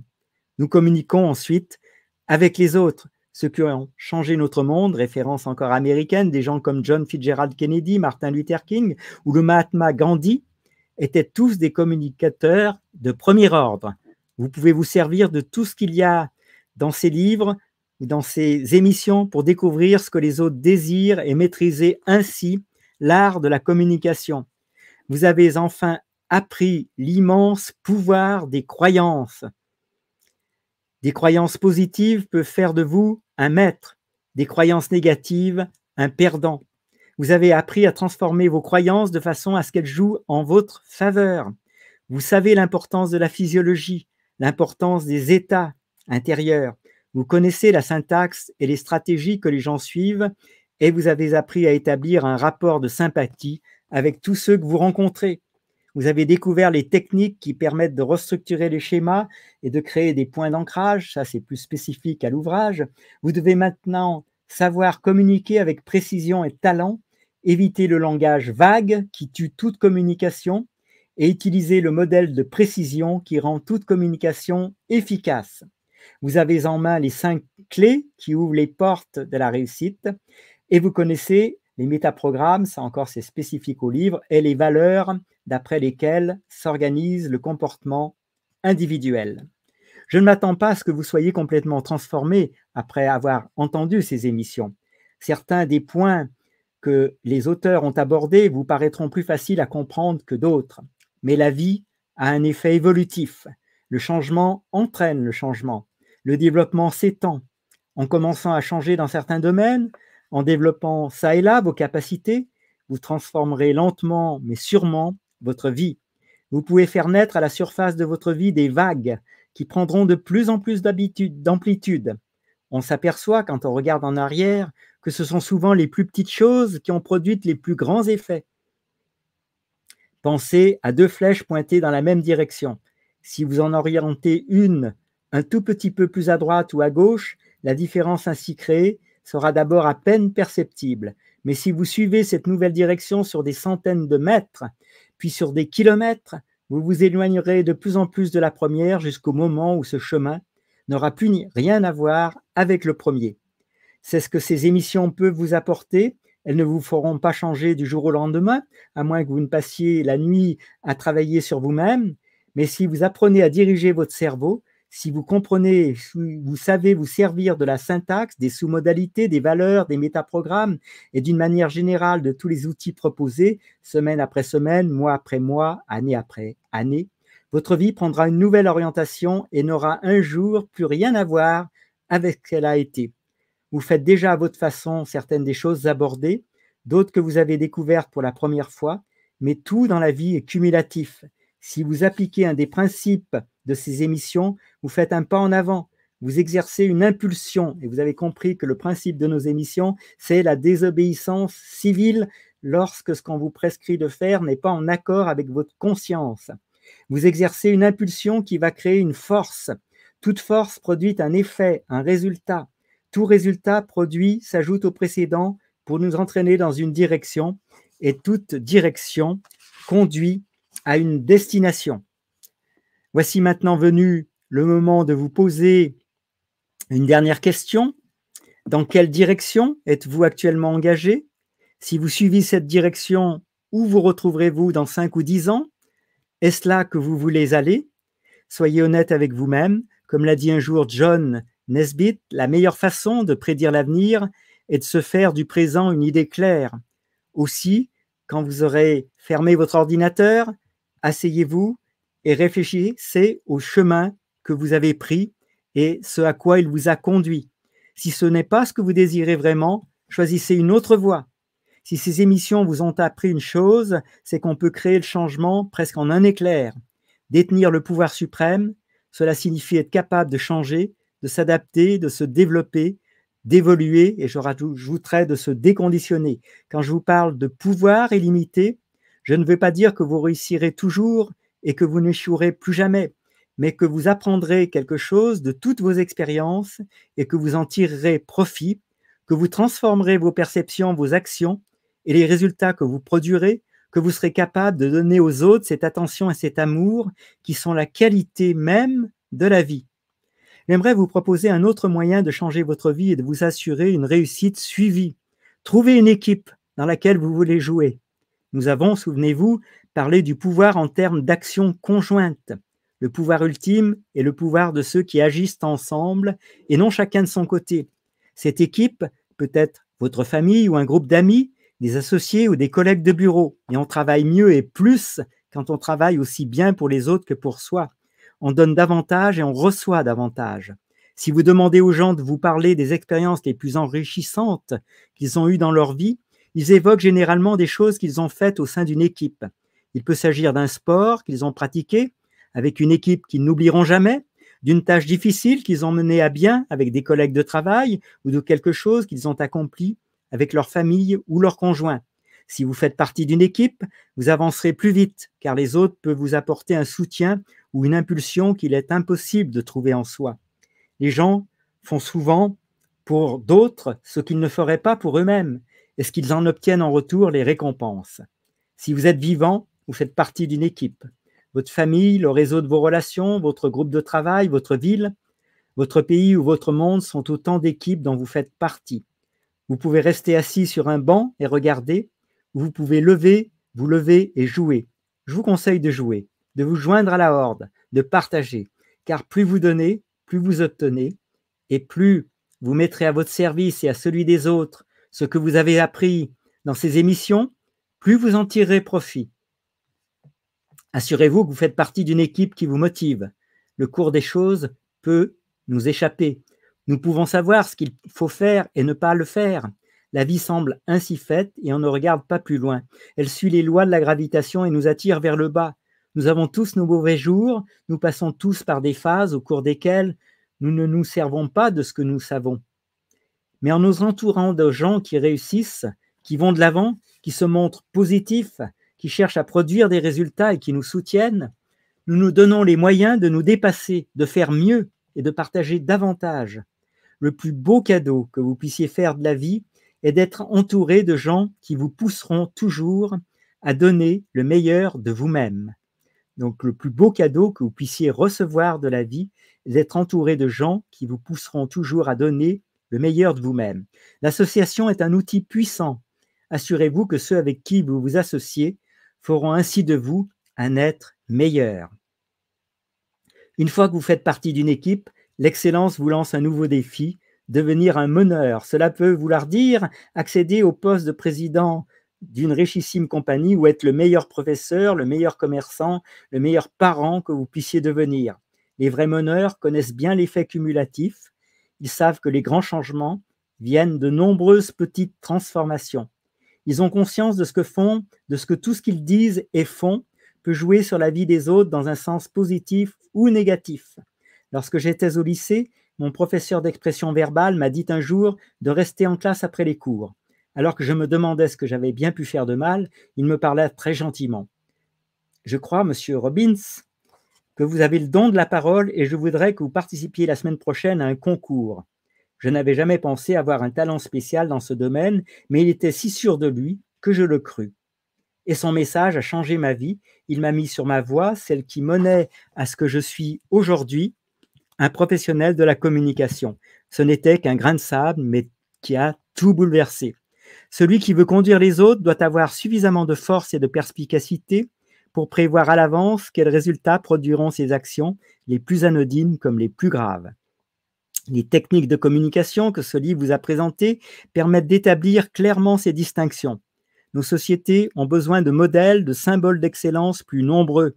Nous communiquons ensuite avec les autres, ceux qui ont changé notre monde, référence encore américaine, des gens comme John Fitzgerald Kennedy, Martin Luther King ou le Mahatma Gandhi, étaient tous des communicateurs de premier ordre. Vous pouvez vous servir de tout ce qu'il y a dans ces livres ou dans ces émissions pour découvrir ce que les autres désirent et maîtriser ainsi l'art de la communication. Vous avez enfin appris l'immense pouvoir des croyances. Des croyances positives peuvent faire de vous un maître, des croyances négatives un perdant. Vous avez appris à transformer vos croyances de façon à ce qu'elles jouent en votre faveur. Vous savez l'importance de la physiologie, l'importance des états intérieurs. Vous connaissez la syntaxe et les stratégies que les gens suivent et vous avez appris à établir un rapport de sympathie avec tous ceux que vous rencontrez. Vous avez découvert les techniques qui permettent de restructurer les schémas et de créer des points d'ancrage. Ça, c'est plus spécifique à l'ouvrage. Vous devez maintenant savoir communiquer avec précision et talent, éviter le langage vague qui tue toute communication et utiliser le modèle de précision qui rend toute communication efficace. Vous avez en main les 5 clés qui ouvrent les portes de la réussite et vous connaissez les métaprogrammes, ça encore c'est spécifique au livre, et les valeurs d'après lesquelles s'organise le comportement individuel. Je ne m'attends pas à ce que vous soyez complètement transformé après avoir entendu ces émissions. Certains des points que les auteurs ont abordés vous paraîtront plus faciles à comprendre que d'autres. Mais la vie a un effet évolutif. Le changement entraîne le changement. Le développement s'étend. En commençant à changer dans certains domaines, en développant ça et là vos capacités, vous transformerez lentement mais sûrement votre vie. Vous pouvez faire naître à la surface de votre vie des vagues qui prendront de plus en plus d'amplitude. On s'aperçoit quand on regarde en arrière que ce sont souvent les plus petites choses qui ont produit les plus grands effets. Pensez à deux flèches pointées dans la même direction. Si vous en orientez une un tout petit peu plus à droite ou à gauche, la différence ainsi créée sera d'abord à peine perceptible. Mais si vous suivez cette nouvelle direction sur des centaines de mètres, puis sur des kilomètres, vous vous éloignerez de plus en plus de la première jusqu'au moment où ce chemin n'aura plus rien à voir avec le premier. C'est ce que ces émissions peuvent vous apporter. Elles ne vous feront pas changer du jour au lendemain, à moins que vous ne passiez la nuit à travailler sur vous-même. Mais si vous apprenez à diriger votre cerveau, si vous comprenez, vous savez vous servir de la syntaxe, des sous-modalités, des valeurs, des métaprogrammes et d'une manière générale de tous les outils proposés, semaine après semaine, mois après mois, année après année, votre vie prendra une nouvelle orientation et n'aura un jour plus rien à voir avec ce qu'elle a été. Vous faites déjà à votre façon certaines des choses abordées, d'autres que vous avez découvertes pour la première fois, mais tout dans la vie est cumulatif. Si vous appliquez un des principes de ces émissions, vous faites un pas en avant, vous exercez une impulsion, et vous avez compris que le principe de nos émissions, c'est la désobéissance civile lorsque ce qu'on vous prescrit de faire n'est pas en accord avec votre conscience. Vous exercez une impulsion qui va créer une force. Toute force produit un effet, un résultat. Tout résultat produit s'ajoute au précédent pour nous entraîner dans une direction, et toute direction conduit à une destination. Voici maintenant venu le moment de vous poser une dernière question. Dans quelle direction êtes-vous actuellement engagé? Si vous suivez cette direction, où vous retrouverez-vous dans 5 ou 10 ans? Est-ce là que vous voulez aller? Soyez honnête avec vous-même. Comme l'a dit un jour John Nesbitt, la meilleure façon de prédire l'avenir est de se faire du présent une idée claire. Aussi, quand vous aurez fermé votre ordinateur, asseyez-vous et réfléchissez au chemin que vous avez pris et ce à quoi il vous a conduit. Si ce n'est pas ce que vous désirez vraiment, choisissez une autre voie. Si ces émissions vous ont appris une chose, c'est qu'on peut créer le changement presque en un éclair. Détenir le pouvoir suprême, cela signifie être capable de changer, de s'adapter, de se développer, d'évoluer, et je rajouterais de se déconditionner. Quand je vous parle de pouvoir illimité, je ne veux pas dire que vous réussirez toujours et que vous n'échouerez plus jamais, mais que vous apprendrez quelque chose de toutes vos expériences et que vous en tirerez profit, que vous transformerez vos perceptions, vos actions et les résultats que vous produirez, que vous serez capable de donner aux autres cette attention et cet amour qui sont la qualité même de la vie. J'aimerais vous proposer un autre moyen de changer votre vie et de vous assurer une réussite suivie. Trouvez une équipe dans laquelle vous voulez jouer. Nous avons, souvenez-vous, parlé du pouvoir en termes d'action conjointe. Le pouvoir ultime est le pouvoir de ceux qui agissent ensemble et non chacun de son côté. Cette équipe peut être votre famille ou un groupe d'amis, des associés ou des collègues de bureau. Et on travaille mieux et plus quand on travaille aussi bien pour les autres que pour soi. On donne davantage et on reçoit davantage. Si vous demandez aux gens de vous parler des expériences les plus enrichissantes qu'ils ont eues dans leur vie, ils évoquent généralement des choses qu'ils ont faites au sein d'une équipe. Il peut s'agir d'un sport qu'ils ont pratiqué avec une équipe qu'ils n'oublieront jamais, d'une tâche difficile qu'ils ont menée à bien avec des collègues de travail ou de quelque chose qu'ils ont accompli avec leur famille ou leur conjoint. Si vous faites partie d'une équipe, vous avancerez plus vite car les autres peuvent vous apporter un soutien ou une impulsion qu'il est impossible de trouver en soi. Les gens font souvent pour d'autres ce qu'ils ne feraient pas pour eux-mêmes et ce qu'ils en obtiennent en retour les récompenses. Si vous êtes vivant, vous faites partie d'une équipe. Votre famille, le réseau de vos relations, votre groupe de travail, votre ville, votre pays ou votre monde sont autant d'équipes dont vous faites partie. Vous pouvez rester assis sur un banc et regarder, ou vous pouvez vous lever et jouer. Je vous conseille de jouer, de vous joindre à la horde, de partager. car plus vous donnez, plus vous obtenez, et plus vous mettrez à votre service et à celui des autres ce que vous avez appris dans ces émissions, plus vous en tirerez profit. Assurez-vous que vous faites partie d'une équipe qui vous motive. Le cours des choses peut nous échapper. Nous pouvons savoir ce qu'il faut faire et ne pas le faire. La vie semble ainsi faite et on ne regarde pas plus loin. Elle suit les lois de la gravitation et nous attire vers le bas. Nous avons tous nos mauvais jours, nous passons tous par des phases au cours desquelles nous ne nous servons pas de ce que nous savons. Mais en nous entourant de gens qui réussissent, qui vont de l'avant, qui se montrent positifs, qui cherchent à produire des résultats et qui nous soutiennent, nous nous donnons les moyens de nous dépasser, de faire mieux et de partager davantage. Le plus beau cadeau que vous puissiez faire de la vie est d'être entouré de gens qui vous pousseront toujours à donner le meilleur de vous-même. Donc, le plus beau cadeau que vous puissiez recevoir de la vie est d'être entouré de gens qui vous pousseront toujours à donner le meilleur de vous-même. L'association est un outil puissant. Assurez-vous que ceux avec qui vous vous associez feront ainsi de vous un être meilleur. Une fois que vous faites partie d'une équipe, l'excellence vous lance un nouveau défi, devenir un meneur. Cela peut vouloir dire accéder au poste de président d'une richissime compagnie ou être le meilleur professeur, le meilleur commerçant, le meilleur parent que vous puissiez devenir. Les vrais meneurs connaissent bien l'effet cumulatif. Ils savent que les grands changements viennent de nombreuses petites transformations. Ils ont conscience de ce que font, de ce que tout ce qu'ils disent et font peut jouer sur la vie des autres dans un sens positif ou négatif. Lorsque j'étais au lycée, mon professeur d'expression verbale m'a dit un jour de rester en classe après les cours. Alors que je me demandais ce que j'avais bien pu faire de mal, il me parlait très gentiment. Je crois, monsieur Robbins, que vous avez le don de la parole et je voudrais que vous participiez la semaine prochaine à un concours. Je n'avais jamais pensé avoir un talent spécial dans ce domaine, mais il était si sûr de lui que je le crus. Et son message a changé ma vie. Il m'a mis sur ma voie, celle qui menait à ce que je suis aujourd'hui, un professionnel de la communication. Ce n'était qu'un grain de sable, mais qui a tout bouleversé. Celui qui veut conduire les autres doit avoir suffisamment de force et de perspicacité pour prévoir à l'avance quels résultats produiront ses actions, les plus anodines comme les plus graves. Les techniques de communication que ce livre vous a présentées permettent d'établir clairement ces distinctions. Nos sociétés ont besoin de modèles, de symboles d'excellence plus nombreux.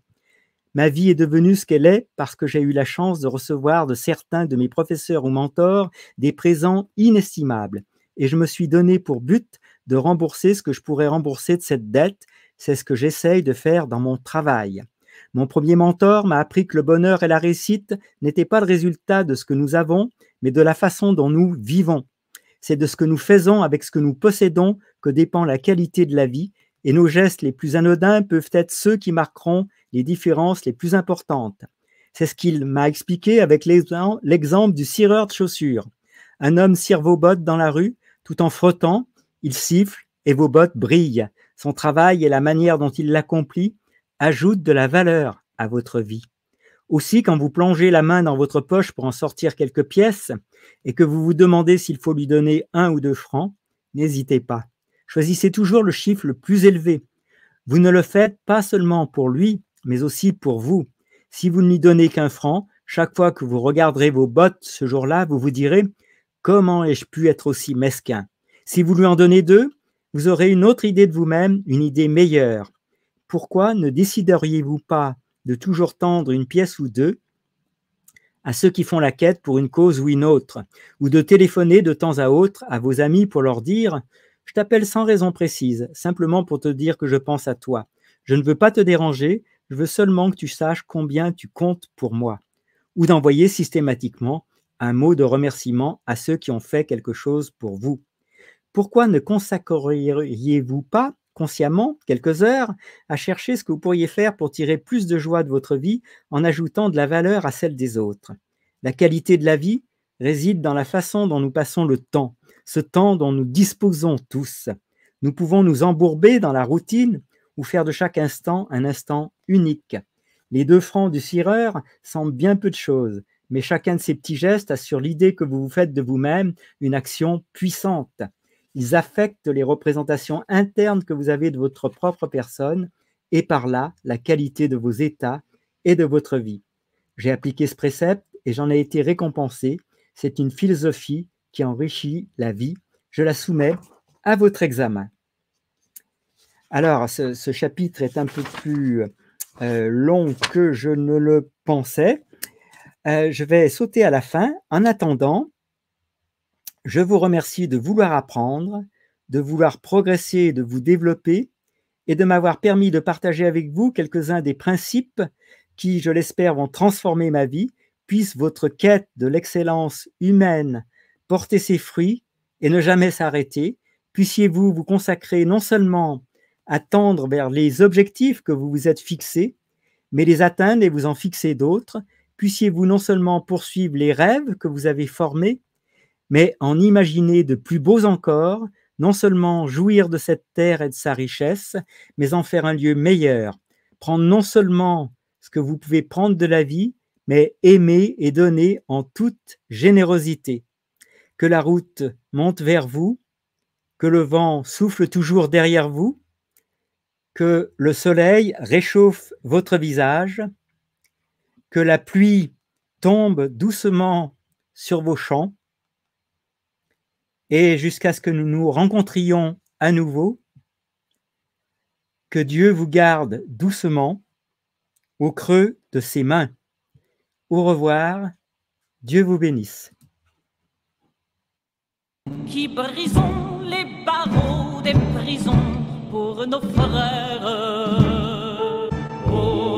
Ma vie est devenue ce qu'elle est parce que j'ai eu la chance de recevoir de certains de mes professeurs ou mentors des présents inestimables. Et je me suis donné pour but de rembourser ce que je pourrais rembourser de cette dette. C'est ce que j'essaye de faire dans mon travail. Mon premier mentor m'a appris que le bonheur et la réussite n'étaient pas le résultat de ce que nous avons, mais de la façon dont nous vivons. C'est de ce que nous faisons avec ce que nous possédons que dépend la qualité de la vie, et nos gestes les plus anodins peuvent être ceux qui marqueront les différences les plus importantes. C'est ce qu'il m'a expliqué avec l'exemple du cireur de chaussures. Un homme cire vos bottes dans la rue, tout en frottant, il siffle et vos bottes brillent. Son travail et la manière dont il l'accomplit ajoutent de la valeur à votre vie. Aussi, quand vous plongez la main dans votre poche pour en sortir quelques pièces et que vous vous demandez s'il faut lui donner 1 ou 2 francs, n'hésitez pas. Choisissez toujours le chiffre le plus élevé. Vous ne le faites pas seulement pour lui, mais aussi pour vous. Si vous ne lui donnez qu'1 franc, chaque fois que vous regarderez vos bottes ce jour-là, vous vous direz « Comment ai-je pu être aussi mesquin ?» Si vous lui en donnez 2, vous aurez une autre idée de vous-même, une idée meilleure. Pourquoi ne décideriez-vous pas de toujours tendre une pièce ou 2 à ceux qui font la quête pour une cause ou une autre, ou de téléphoner de temps à autre à vos amis pour leur dire « Je t'appelle sans raison précise, simplement pour te dire que je pense à toi. Je ne veux pas te déranger, je veux seulement que tu saches combien tu comptes pour moi. » Ou d'envoyer systématiquement un mot de remerciement à ceux qui ont fait quelque chose pour vous. Pourquoi ne consacreriez-vous pas consciemment quelques heures à chercher ce que vous pourriez faire pour tirer plus de joie de votre vie en ajoutant de la valeur à celle des autres? La qualité de la vie réside dans la façon dont nous passons le temps, ce temps dont nous disposons tous. Nous pouvons nous embourber dans la routine ou faire de chaque instant un instant unique. Les 2 francs du cireur semblent bien peu de choses, mais chacun de ces petits gestes assure l'idée que vous vous faites de vous-même une action puissante. Ils affectent les représentations internes que vous avez de votre propre personne et par là, la qualité de vos états et de votre vie. J'ai appliqué ce précepte et j'en ai été récompensé. C'est une philosophie qui enrichit la vie. Je la soumets à votre examen. Alors, ce chapitre est un peu plus long que je ne le pensais. Je vais sauter à la fin. En attendant, je vous remercie de vouloir apprendre, de vouloir progresser, de vous développer et de m'avoir permis de partager avec vous quelques-uns des principes qui, je l'espère, vont transformer ma vie. Puisse votre quête de l'excellence humaine porter ses fruits et ne jamais s'arrêter. Puissiez-vous vous consacrer non seulement à tendre vers les objectifs que vous vous êtes fixés, mais les atteindre et vous en fixer d'autres. Puissiez-vous non seulement poursuivre les rêves que vous avez formés, mais en imaginer de plus beaux encore, non seulement jouir de cette terre et de sa richesse, mais en faire un lieu meilleur. Prendre non seulement ce que vous pouvez prendre de la vie, mais aimer et donner en toute générosité. Que la route monte vers vous, que le vent souffle toujours derrière vous, que le soleil réchauffe votre visage, que la pluie tombe doucement sur vos champs, et jusqu'à ce que nous nous rencontrions à nouveau, que Dieu vous garde doucement au creux de ses mains. Au revoir, Dieu vous bénisse. Qui brisons les barreaux des prisons pour nos frères. Oh.